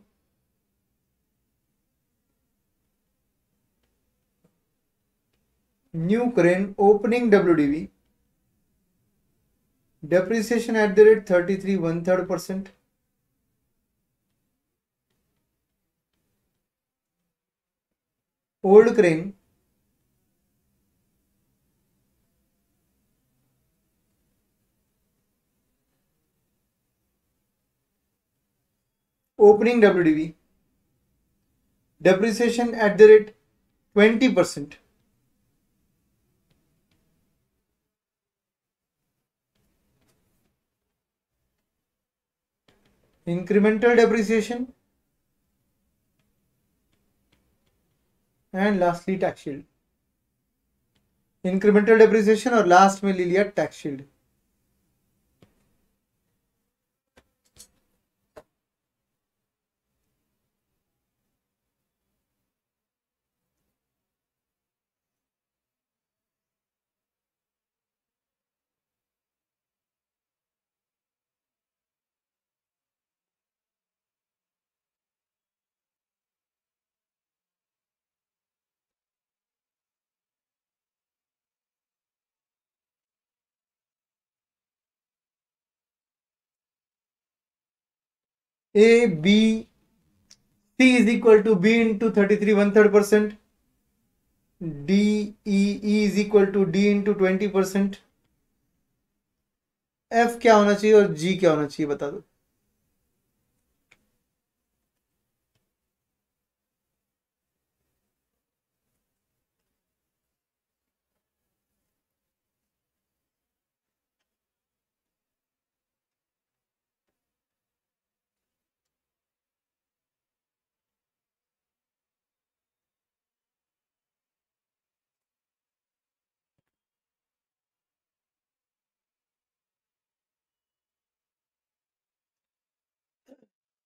new crane opening WDV depreciation at the rate 33 1/3%. Old crane opening WDV depreciation at the rate 20%. Incremental depreciation and lastly tax shield. Incremental depreciation और last में ले लिया tax shield. A B C is equal to B into 33 1/3%. D E is equal to D into 20%. F क्या होना चाहिए और G क्या होना चाहिए बता दो।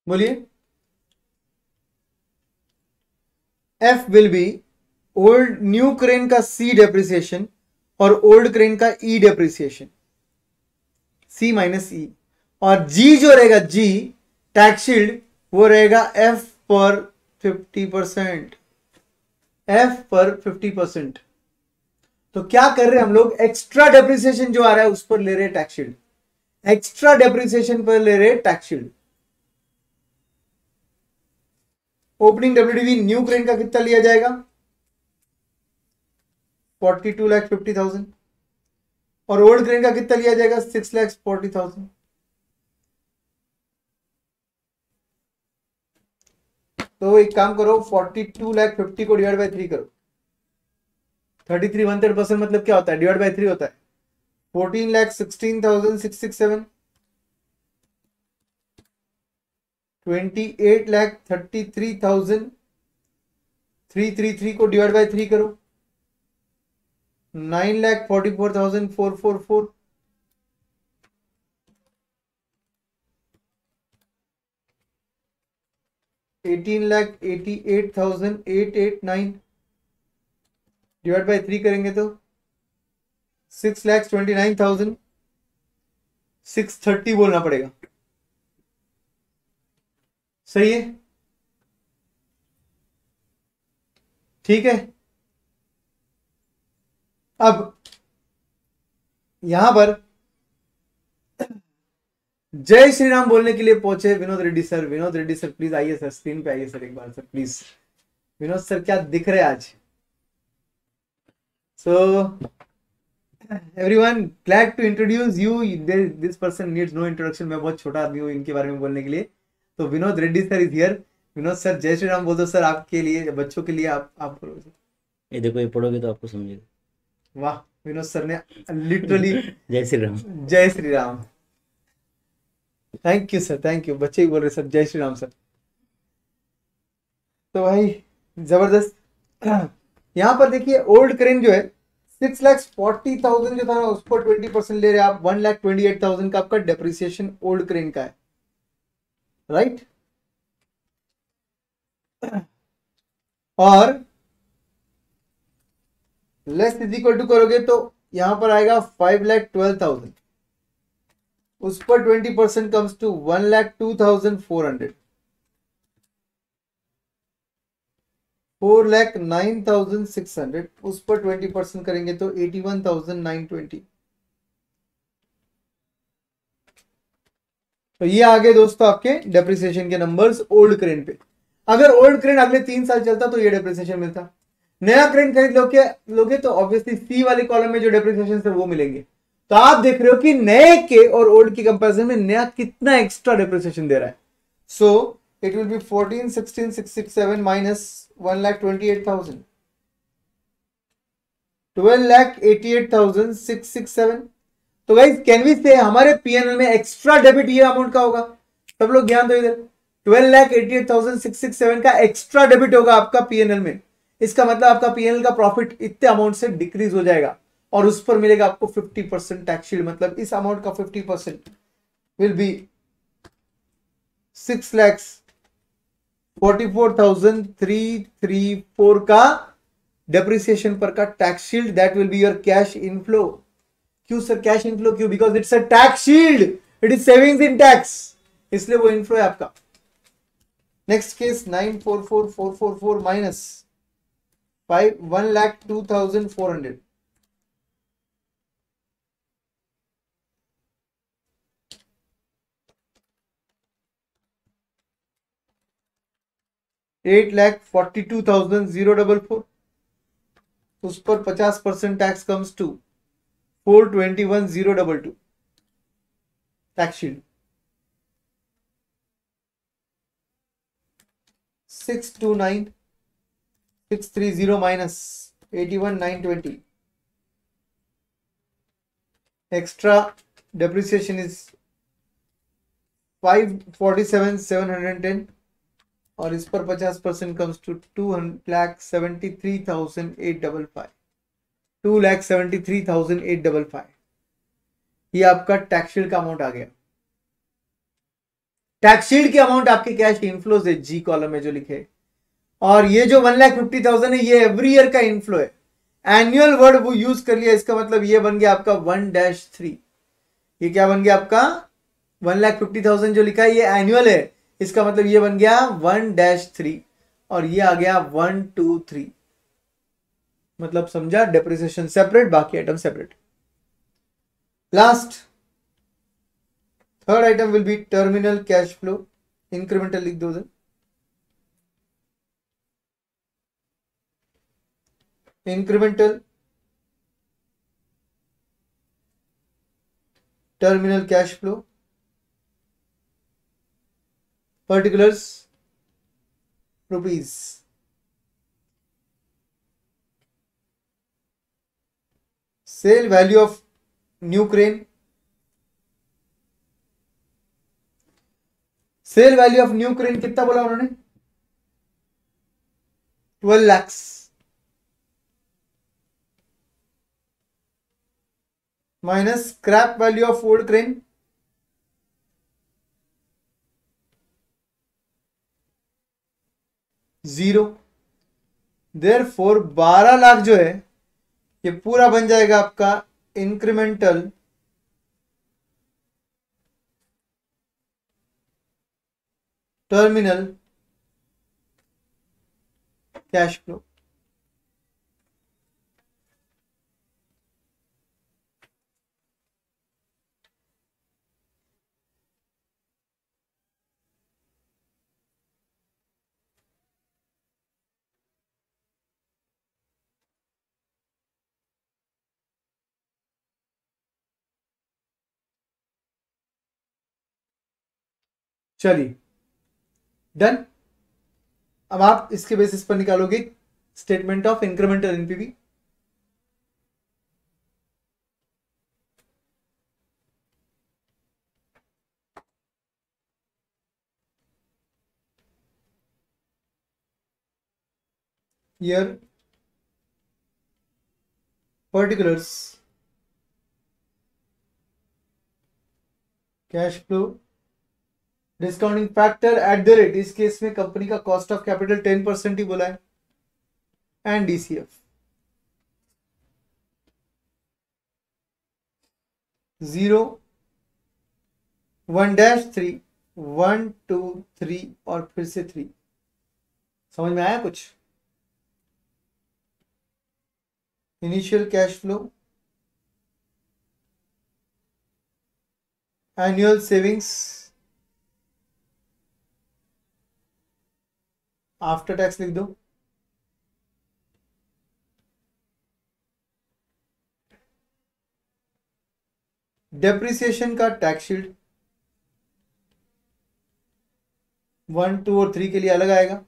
बोलिए। F will be old new crane का C डेप्रिसिएशन और ओल्ड क्रेन का E depreciation, C minus E, और G जो रहेगा G टैक्स शील्ड वो रहेगा F पर 50%। F पर 50%। तो क्या कर रहे हैं हम लोग, एक्स्ट्रा डेप्रिसिएशन जो आ रहा है उस पर ले रहे हैं टैक्स शील्ड, एक्स्ट्रा डेप्रिसिएशन पर ले रहे हैं tax shield. Opening WDV new crane का कितना लिया जाएगा 42,50,000 और ओल्ड क्रेन का कितना लिया जाएगा 6,40,000। तो एक काम करो 42,50,000 को डिवाइड बाय 3 करो। 33 1/3% मतलब क्या होता है, डिवाइड बाय 3 होता है। 14,16,667 28,33,333 को डिवाइड बाय 3 करो। 9,44,444 18,88,889 डिवाइड बाय 3 करेंगे तो 6,29,630 बोलना पड़ेगा। सही है, ठीक है। अब यहां पर जय श्री राम बोलने के लिए पहुंचे Vinod Reddy sir. Vinod Reddy sir please आइए सर, स्क्रीन पे आइए सर एक बार सर प्लीज। विनोद सर क्या दिख रहे हैं आज। So everyone, glad to introduce you, this person needs no introduction. मैं बहुत छोटा आदमी हूँ इनके बारे में बोलने के लिए। तो Vinod Reddy sir is here. Vinod sir जय श्री राम बोल दो सर, आपके लिए, बच्चों के लिए आप बोलो। ये देखो, ये पढ़ोगे तो आपको समझेगा। वाह, विनोद सर ने लिटरली जय श्री राम। जय Shri Ram. Thank you sir, thank you. बच्चे ही बोल रहे सर जय श्री राम सर। तो भाई जबरदस्त। यहाँ पर देखिए ओल्ड क्रेन जो है 6,40,000 जो था ना, उस पर 20% ले रहे हैं आप। 1,28,000 का आपका डेप्रिसिएशन ओल्ड क्रेन का है, राइट। और लेस इज इक्वल टू करोगे तो यहां पर आएगा 5,12,000, उस पर 20% कम्स टू 1,02,400। 4,09,600, उस पर 20% करेंगे तो 81,920। तो ये आगे दोस्तों आपके डेप्रिसिएशन के नंबर्स ओल्ड क्रेन पे। अगर ओल्ड क्रेन अगले 3 साल चलता तो ये डेप्रिसिएशन मिलता। नया क्रेन खरीद लोगे तो ऑब्वियसली सी वाले कॉलम में जो डेप्रिसिएशन है वो मिलेंगे। तो आप देख रहे हो कि नए के और ओल्ड के कंपैरिजन में नया कितना एक्स्ट्रा डेप्रिसिएशन दे रहा है। So it will be 14, 16, 667 minus 1,28,000, 12,88,667। तो गाइस कैन वी से हमारे पीएनएल में एक्स्ट्रा डेबिट ये अमाउंट का होगा। सब लोग ध्यान दो इधर, 12,88,667 का एक्स्ट्रा डेबिट होगा आपका पीएनएल में। इसका मतलब आपका पीएनएल का प्रॉफिट इतने अमाउंट से डिक्रीज हो जाएगा और उस पर मिलेगा आपको 50% टैक्स शील्ड। मतलब इस अमाउंट का 50% विल बी 6,44,334 का डेप्रिसिएशन पर का tax shield. That will be your cash inflow. क्यों सर कैश इनफ्लो क्यों? Because it's a tax shield, it is savings in tax, इसलिए वो इनफ्लो है आपका। नेक्स्ट केस 944,444 माइनस 1,02,400, 8,42,044, उस पर 50% tax comes to 421,022 tax shield. 629,630 minus 81,920, extra depreciation is 547,710 और इस पर 50% कम्स टू 2,73,855, 2,73,855। ये आपका टैक्सशील्ड का अमाउंट आ गया। टैक्सशील्ड की अमाउंट आपके कैश इनफ्लोज है जी कॉलम में जो लिखे। और ये जो 1,50,000 है ये एवरी ईयर का इनफ्लो है। एनुअल वर्ड वो यूज कर लिया, इसका मतलब ये बन गया आपका 1-3। ये क्या बन गया आपका 1,50,000 जो लिखा है ये एनुअल है, इसका मतलब ये बन गया 1-3 और ये आ गया 1-2-3। मतलब समझा, डेप्रिसिएशन सेपरेट, बाकी item separate. Last third item will be terminal cash flow. Incremental लिख दो, incremental terminal cash flow particulars rupees. Sale value of new crane, sale value of new crane कितना बोला उन्होंने? 12 lakhs minus scrap value of old crane 0। Therefore 12 lakh जो है ये पूरा बन जाएगा आपका इंक्रीमेंटल टर्मिनल कैश फ्लो। चलिए डन। अब आप इसके बेसिस पर निकालोगे statement of incremental NPV. Here particulars, cash flow, discounting factor eight the rate, इस केस में कंपनी का कॉस्ट ऑफ कैपिटल 10% ही बोला है, एंड डीसीएफ 0 1-3 1 2 3 और फिर से 3। समझ में आया कुछ? Initial cash flow, annual savings, after tax लिख दो, डेप्रिसिएशन का टैक्स शील्ड 1 2 और 3 के लिए अलग आएगा,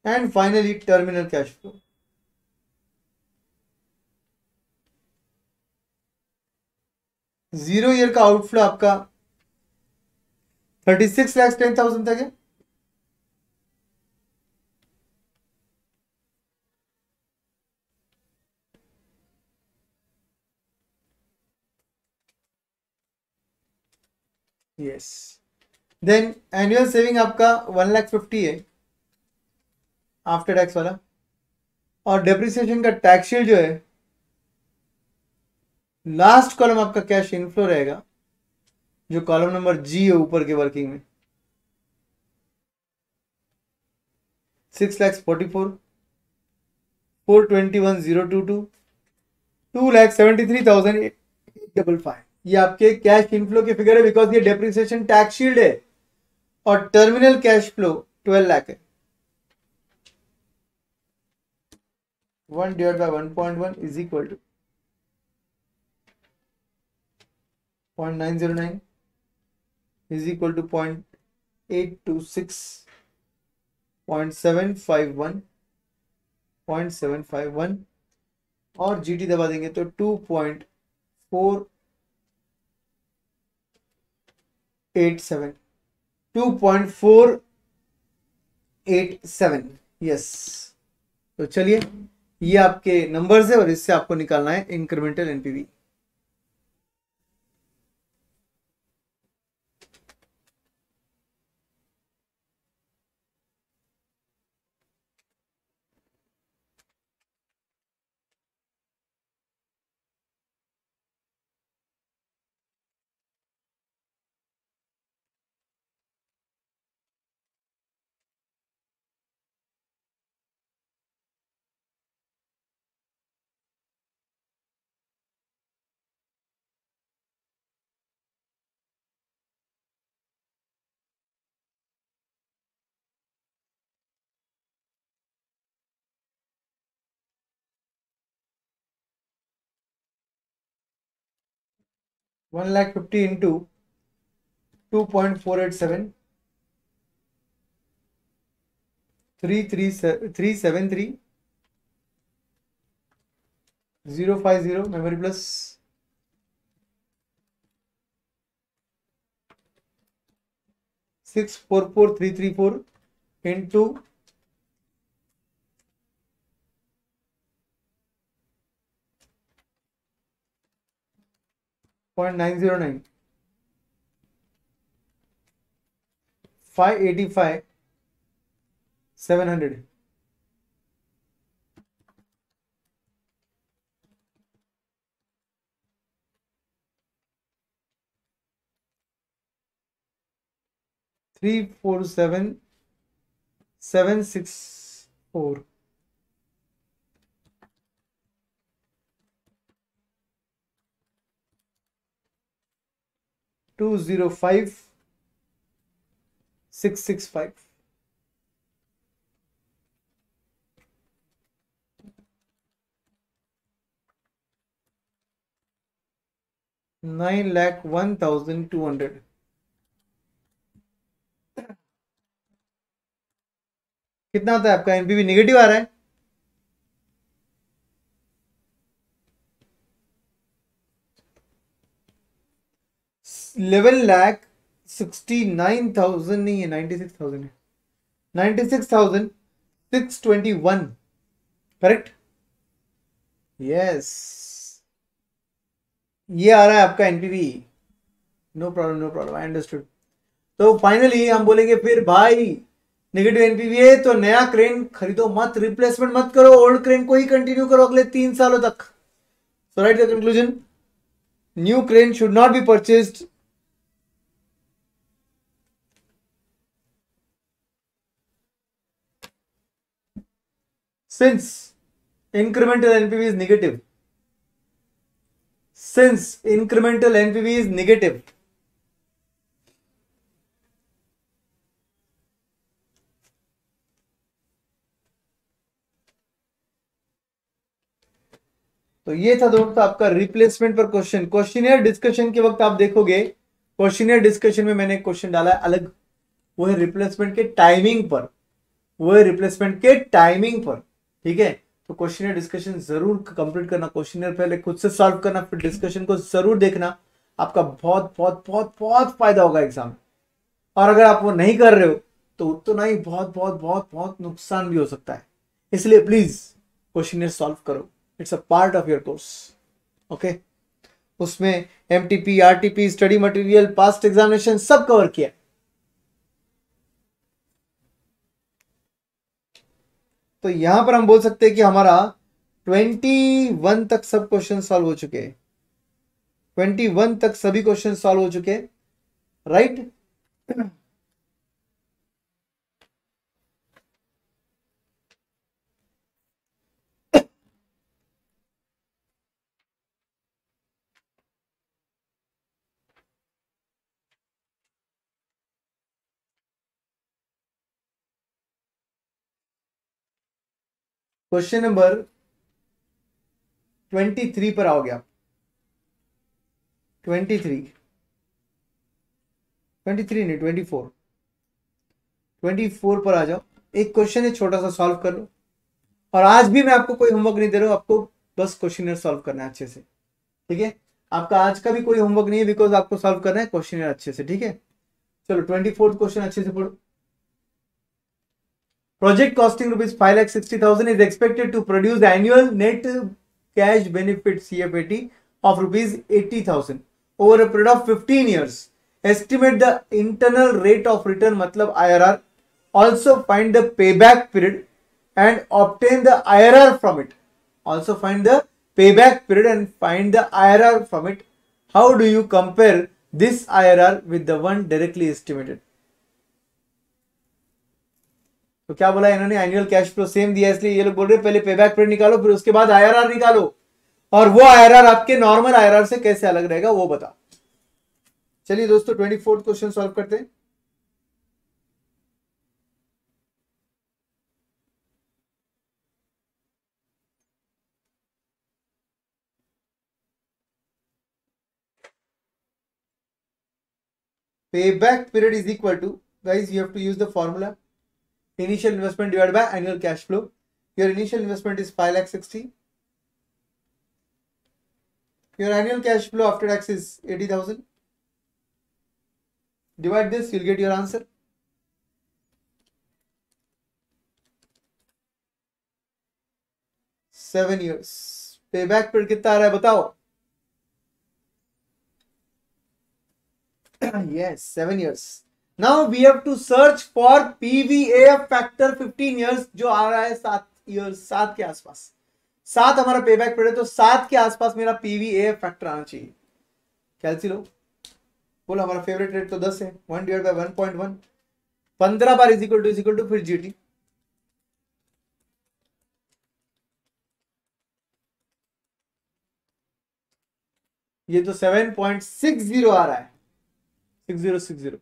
and finally terminal cash flow. Zero year का आउटफ्लो आपका 36,10,000 तक है। यस, देन एनुअल सेविंग आपका 1,50,000 है आफ्टर टैक्स वाला, और डेप्रिसिएशन का टैक्स शील्ड जो है, लास्ट कॉलम आपका कैश इनफ्लो रहेगा, जो कॉलम नंबर जी है ऊपर के वर्किंग में, 6,44,000, 421,022, 2,73,855। ये आपके कैश इनफ्लो के फिगर है, बिकॉज ये डेप्रिसिएशन टैक्स शील्ड है, और टर्मिनल कैश फ्लो 12 लाख है। 1 divided by 1.1 is equal to 0.909 is equal to 0.826, 0.751, और जीटी दबा देंगे तो 2.487, 2.487। यस, तो चलिए ये आपके नंबर्स है, और इससे आपको निकालना है incremental NPV. One lakh 50 into 2.487, 373 050 memory plus 644334 into 0.909, 585 700, three 47764, two 05665। $9,01,200। कितना आता है आपका एनपीवी? नेगेटिव आ रहा है। $11,69,000 नहीं है, 96,000 है, 96,621। करेक्ट, यस, ये आ रहा है आपका NPV. No problem, no problem, I understood. तो फाइनली हम बोलेंगे फिर भाई नेगेटिव एनपीवी है तो नया क्रेन खरीदो मत, रिप्लेसमेंट मत करो, ओल्ड क्रेन को ही कंटिन्यू करो अगले 3 सालों तक। So right the conclusion, new crane should not be purchased since incremental NPV is negative. Since incremental NPV is negative. तो ये था दोस्तों आपका रिप्लेसमेंट पर क्वेश्चन। क्वेश्चनियर डिस्कशन के वक्त आप देखोगे, क्वेश्चनियर डिस्कशन में मैंने क्वेश्चन डाला है अलग, वो है रिप्लेसमेंट के टाइमिंग पर, वो है रिप्लेसमेंट के टाइमिंग पर। ठीक है, तो क्वेश्चनियर डिस्कशन जरूर कंप्लीट करना, क्वेश्चनियर पहले खुद से सॉल्व करना, फिर डिस्कशन को जरूर देखना, आपका बहुत बहुत बहुत बहुत फायदा होगा एग्जाम में। और अगर आप वो नहीं कर रहे हो तो उतना ही बहुत बहुत बहुत बहुत नुकसान भी हो सकता है। इसलिए प्लीज क्वेश्चनियर सॉल्व करो, it's a part of your course. Okay, उसमें MTP, RTP, study material, past examination सब कवर किया। तो यहां पर हम बोल सकते हैं कि हमारा 21 तक सब क्वेश्चन सॉल्व हो चुके हैं, 21 तक सभी क्वेश्चन सॉल्व हो चुके हैं, राइट। क्वेश्चन नंबर 23 पर आओगे आप, 23 नहीं 24 पर आ जाओ। एक क्वेश्चन है छोटा सा, सॉल्व कर लो। और आज भी मैं आपको कोई होमवर्क नहीं दे रहा हूं, आपको बस क्वेश्चनर सॉल्व करना है अच्छे से। ठीक है, आपका आज का भी कोई होमवर्क नहीं है, बिकॉज आपको सॉल्व करना है क्वेश्चनर अच्छे से। ठीक है, चलो 24th क्वेश्चन अच्छे से पढ़ो। Project costing rupees 5,60,000 is expected to produce annual net cash benefit CFAT of rupees 80,000 over a period of 15 years. Estimate the internal rate of return मतलब IRR. Also find the payback period and obtain the IRR from it. Also find the payback period and find the IRR from it. How do you compare this IRR with the one directly estimated? तो क्या बोला इन्होंने, annual cash flow same दिया, इसलिए ये लोग बोल रहे हैं पहले पेबैक पीरियड निकालो, फिर उसके बाद आईआरआर निकालो, और वो आईआरआर आपके नॉर्मल आईआरआर से कैसे अलग रहेगा वो बता। चलिए दोस्तों 24th क्वेश्चन सॉल्व करते हैं। Payback period is equal to, guys, you have to use the formula initial investment divided by annual cash flow. Your initial investment is 5,60,000. Your annual cash flow after tax is 80,000. Divide this, you'll get your answer. Seven years. Payback period कितना आ रहा है बताओ? yes, 7 years. Now we have to search for PVAF factor 15 years जो आ रहा है 7 years, 7 के आसपास। 7 हमारा पेबैक पीरियड, तो 7 के आसपास मेरा PVAF फैक्टर आना चाहिए। कैलसी लो, बोलो हमारा फेवरेट रेट तो 10 है, 1 डिवाइड बाय 1.1, 15 बार इज इक्वल टू फिर जीटी। ये तो 7.60 आ रहा है, 6060,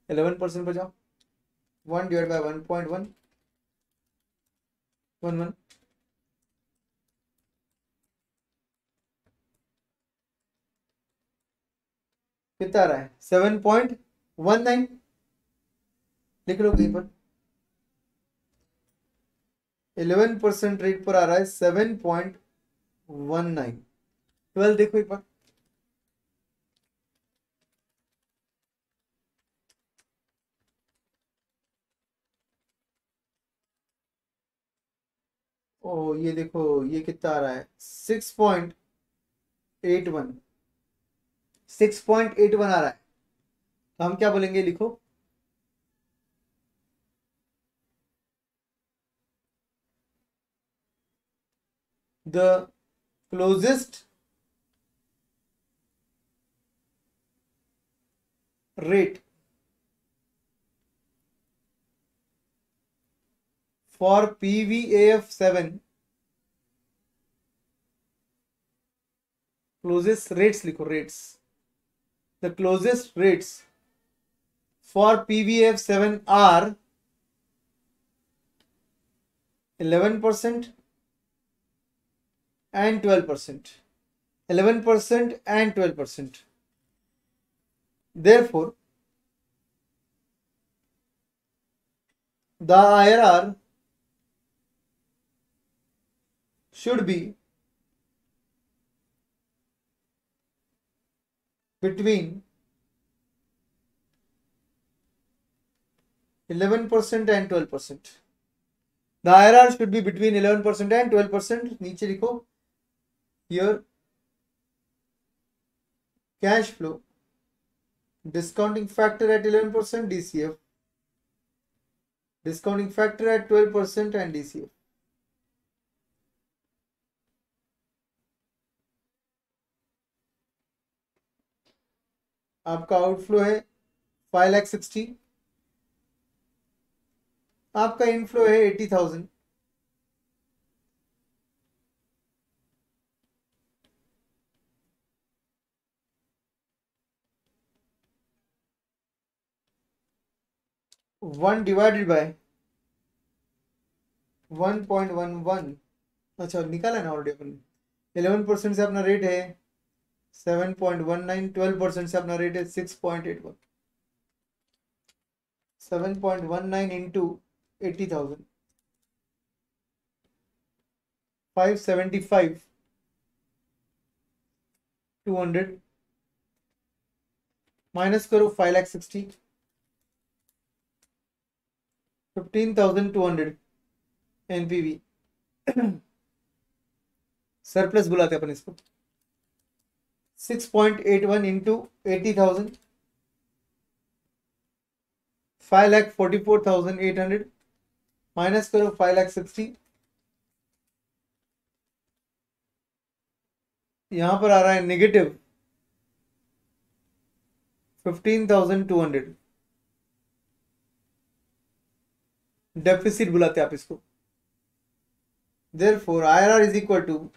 11% बचाओ, 1 डिवाइड बाय 1.1, 11, कितना आ रहा है? 7.19, लिख लो कहीं पर। 11% रेट पर आ रहा है 7.19। 12 देखो एक बार, ओ ये देखो ये कितना आ रहा है 6.81, 6.81 आ रहा है। तो हम क्या बोलेंगे, लिखो the closest rate for PVAF7, closest rates लिखो, rates, the closest rates for PVAF7 are 11% and 12%, 11% and 12%. Therefore, the IRR should be between 11% and 12%. The IRR should be between 11% and 12%. नीचे लिखो, here cash flow discounting factor at 11% DCF, discounting factor at 12% and DCF. आपका outflow है 5,60,000, आपका inflow है 80,000। One divided by 1.11, अच्छा निकाला ना already अपन। 11% से अपना रेट है 7.19, 12% से अपना रेट है 6.81, 7.19 इंटू 80,000, 575, 200 माइनस करो 5,60,000, 15,200 एनपीवी, सरप्लस बुलाते अपन इसको। 6.81 इंटू 80,000, 5,44,800 माइनस करो 5,60,000, यहां पर आ रहा है नेगेटिव 15,200, डेफिसिट बुलाते आप इसको। Therefore, IRR is equal to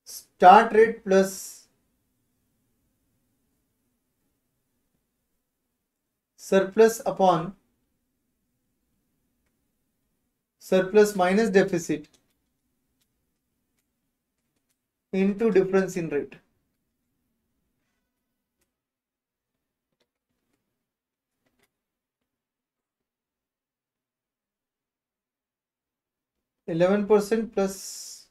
start rate plus surplus upon surplus minus deficit into difference in rate. %11 plus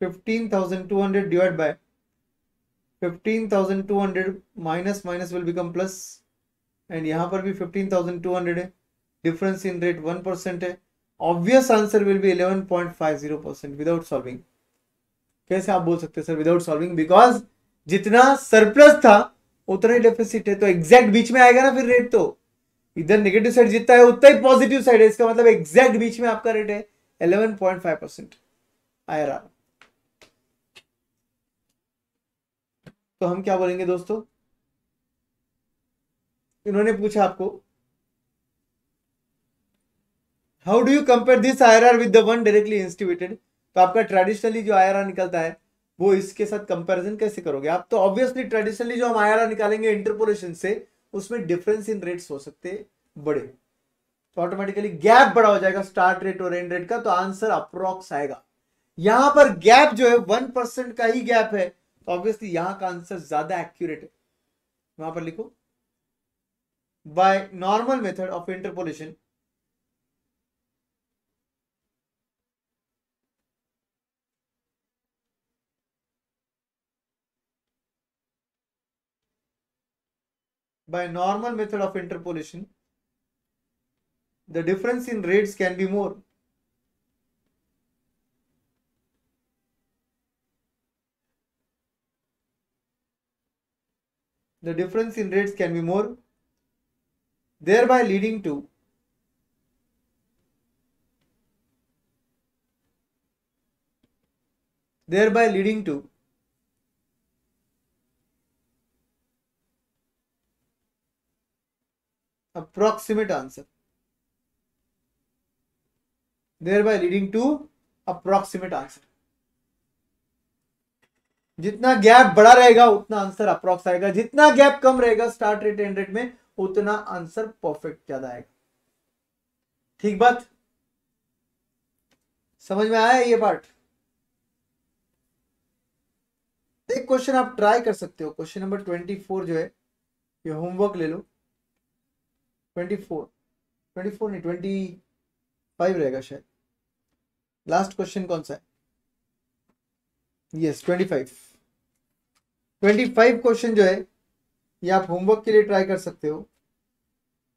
15,200 divided by 15,200 minus minus will become plus, and यहाँ पर भी 15,200 है, difference in rate 1% है। Obvious answer will be 11.50% without solving। कैसे आप बोल सकते हैं सर विदाउट सॉल्विंग? बिकॉज जितना सरप्लस था उतना ही डेफिसिट है, तो एग्जैक्ट बीच में आएगा ना फिर रेट। तो इधर नेगेटिव साइड जितना है उतना ही पॉजिटिव साइड है, इसका मतलब एग्जैक्ट बीच में आपका रेट है 11.5% IRR। तो हम क्या बोलेंगे दोस्तों, इन्होंने पूछा आपको how do you compare this IRR with the one directly instituted. तो आपका ट्रेडिशनली जो IRR निकलता है वो इसके साथ कंपैरिजन कैसे करोगे आप? तो ऑब्वियसली ट्रेडिशनली जो हम IRR निकालेंगे इंटरपोलेशन से, उसमें डिफरेंस इन रेट्स हो सकते बड़े, तो ऑटोमेटिकली गैप बड़ा हो जाएगा स्टार्ट रेट और एंड रेट का, तो आंसर अप्रोक्स आएगा। यहां पर गैप जो है 1% का ही गैप है, तो ऑब्वियसली यहां का आंसर ज्यादा एक्यूरेट है। वहां पर लिखो by normal method of interpolation by normal method of interpolation, the difference in rates can be more. The difference in rates can be more, thereby leading to approximate answer. Thereby leading to approximate answer. जितना gap बड़ा रहेगा उतना answer approx आएगा, जितना gap कम रहेगा start rate and rate में उतना answer perfect ज्यादा आएगा। ठीक बात समझ में आया ये पार्ट? एक क्वेश्चन आप ट्राई कर सकते हो, क्वेश्चन नंबर 24 जो है ये होमवर्क ले लो। 24 नहीं 25 रहेगा शायद। लास्ट क्वेश्चन कौन सा है? यस 25 क्वेश्चन जो है ये आप होमवर्क के लिए ट्राई कर सकते हो।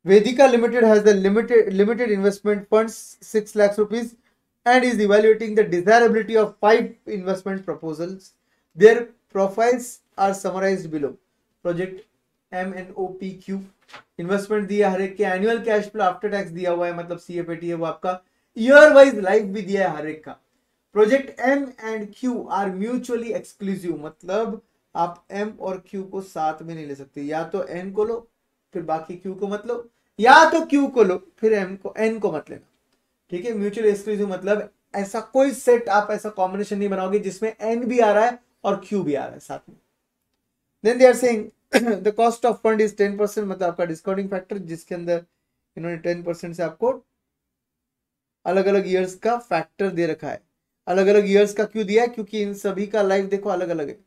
Vedika Limited has the limited investment funds 6 lakhs rupees and is evaluating the desirability of 5 investment proposals. Their profiles are summarized below. Project MNOPQ investment दिया हर एक के, annual cash flow after tax दिया हुआ है, मतलब CFAT है वो आपका, ईयर वाइज लाइफ भी दिया है हर एक का। Project M and Q are mutually exclusive, मतलब आप M और Q को साथ में नहीं ले सकते, या तो N को लो फिर बाकी Q को मत लो, या तो Q को लो फिर N को मत लेना। ठीक है, म्यूचुअली एक्सक्लूसिव मतलब ऐसा कोई सेट आप ऐसा कॉम्बिनेशन नहीं बनाओगे जिसमें N भी आ रहा है और Q भी आ रहा है साथ में। Then they are saying the cost of fund is 10%, मतलब आपका डिस्काउंटिंग फैक्टर जिसके अंदर इन्होंने 10% से आपको अलग अलग ईयर्स का फैक्टर दे रखा है। अलग अलग ईयर्स का क्यों दिया है? क्योंकि इन सभी का लाइफ देखो अलग अलग है,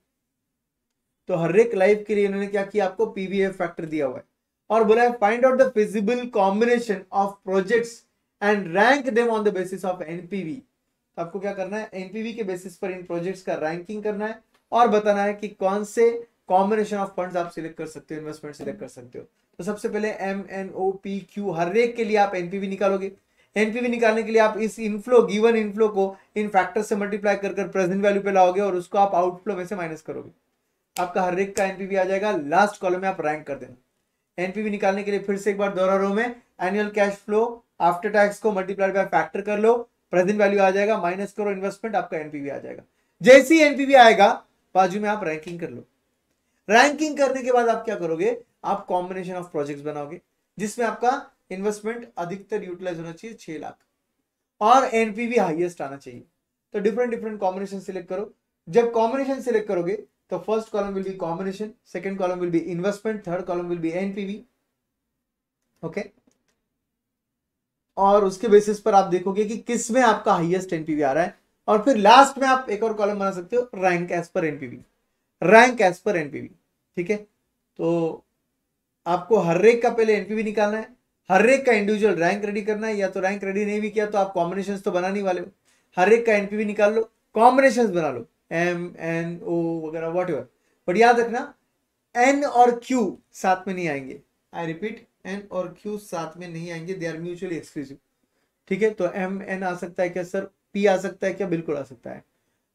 तो हर एक लाइफ के लिए इन्होंने क्या किया, आपको पीवीएफ फैक्टर दिया हुआ है और बोला है find out the feasible combination of projects and rank them on the basis of NPV. तो आपको क्या करना है, एनपीवी के बेसिस पर इन प्रोजेक्ट्स का रैंकिंग करना है और बताना है कि कौन से कॉम्बिनेशन ऑफ फंड्स आप सिलेक्ट कर सकते हो, इन्वेस्टमेंट सिलेक्ट कर सकते हो। तो सबसे पहले MNOPQ हर एक के लिए आप एनपीवी निकालोगे। एनपीवी निकालने के लिए आप इस इनफ्लो, गिवन इनफ्लो को इन फैक्टर से मल्टीप्लाई कर प्रेजेंट वैल्यू पे लाओगे और उसको आप आउटफ्लो में से माइनस करोगे, आपका हर एक का एनपीवी आ जाएगा। लास्ट कॉलम में आप रैंक कर देना। एनपीवी निकालने के लिए फिर से एक बार दोहरा रो में annual cash flow after tax को मल्टीप्लाई बाय फैक्टर कर लो, प्रेजेंट वैल्यू आ जाएगा, माइनस करो इन्वेस्टमेंट, आपका एनपीवी आ जाएगा। जैसे ही एनपीवी आएगा बाजू में आप रैंकिंग कर लो। रैंकिंग करने के बाद आप क्या करोगे, आप कॉम्बिनेशन ऑफ प्रोजेक्ट्स बनाओगे जिसमें आपका इन्वेस्टमेंट अधिकतर यूटिलाइज होना चाहिए 6 लाख और एनपीवी हाईएस्ट आना चाहिए। तो डिफरेंट डिफरेंट कॉम्बिनेशन सिलेक्ट करो। जब कॉम्बिनेशन सिलेक्ट करोगे तो first column will be combination, second column will be investment, third column will be NPV. Okay, और उसके बेसिस पर आप देखोगे कि किस में आपका हाईएस्ट एनपीवी आ रहा है और फिर लास्ट में आप एक और कॉलम बना सकते हो, rank as per NPV, rank as per NPV. ठीक है, तो आपको हर एक का पहले एनपीवी निकालना है, हर एक का इंडिविजुअल रैंक रेडी करना है, या तो रैंक रेडी नहीं भी किया तो आप कॉम्बिनेशंस तो बना नहीं वाले हो, हर एक का एनपीवी निकाल लो, कॉम्बिनेशंस बना लो, MNO वगैरह वॉट एवर। बट याद रखना N और Q साथ में नहीं आएंगे। आई रिपीट, N और Q साथ में नहीं आएंगे, दे आर म्यूचुअली एक्सक्लूसिव। ठीक है, तो MN आ सकता है क्या सर? P आ सकता है क्या? बिल्कुल आ सकता है।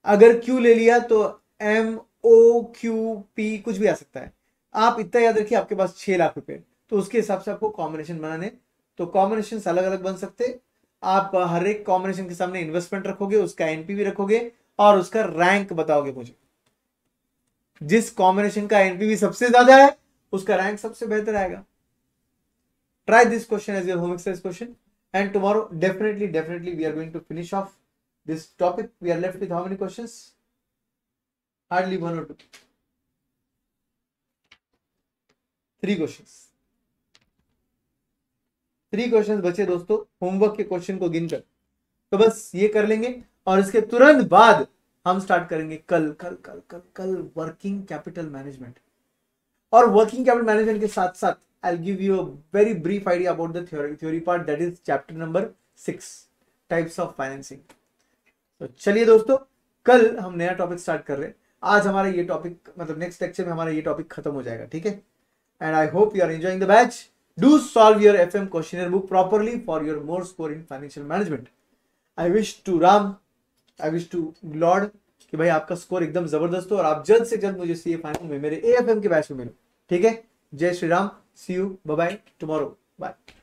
अगर Q ले लिया तो MOQP कुछ भी आ सकता है। आप इतना याद रखिए आपके पास 6 लाख रुपए, तो उसके हिसाब से आपको कॉम्बिनेशन बनाने, तो कॉम्बिनेशन अलग अलग बन सकते। आप हर एक कॉम्बिनेशन के सामने इन्वेस्टमेंट रखोगे, उसका एनपीवी रखोगे और उसका रैंक बताओगे मुझे। जिस कॉम्बिनेशन का एनपीवी सबसे ज्यादा है उसका रैंक सबसे बेहतर आएगा। Try this question as your home exercise question and tomorrow definitely we are going to finish off this topic. We are left with how many questions? Hardly 1 or 2. 3 questions. 3 questions बचे दोस्तों homework के question को गिनकर, तो बस ये कर लेंगे और इसके तुरंत बाद हम स्टार्ट करेंगे कल वर्किंग कैपिटल मैनेजमेंट। और वर्किंग कैपिटल मैनेजमेंट के साथ साथ I will give you a very brief idea about the theory part, that is chapter number 6 types of financing. तो चलिए दोस्तों, कल हम नया टॉपिक स्टार्ट कर रहे हैं। आज हमारा ये टॉपिक, मतलब नेक्स्ट लेक्चर में हमारा ये टॉपिक खत्म हो जाएगा। ठीक है, and I hope you are enjoying the batch. Do solve your FM questionnaire book properly for your more score in financial management. I wish to Lord कि भाई आपका स्कोर एकदम जबरदस्त हो और आप जल्द से जल्द मुझे सीए फाइनल में मेरे एएफएम के बैच में मिलो. ठीक है. जय Shri Ram. See you. Bye bye tomorrow. Bye.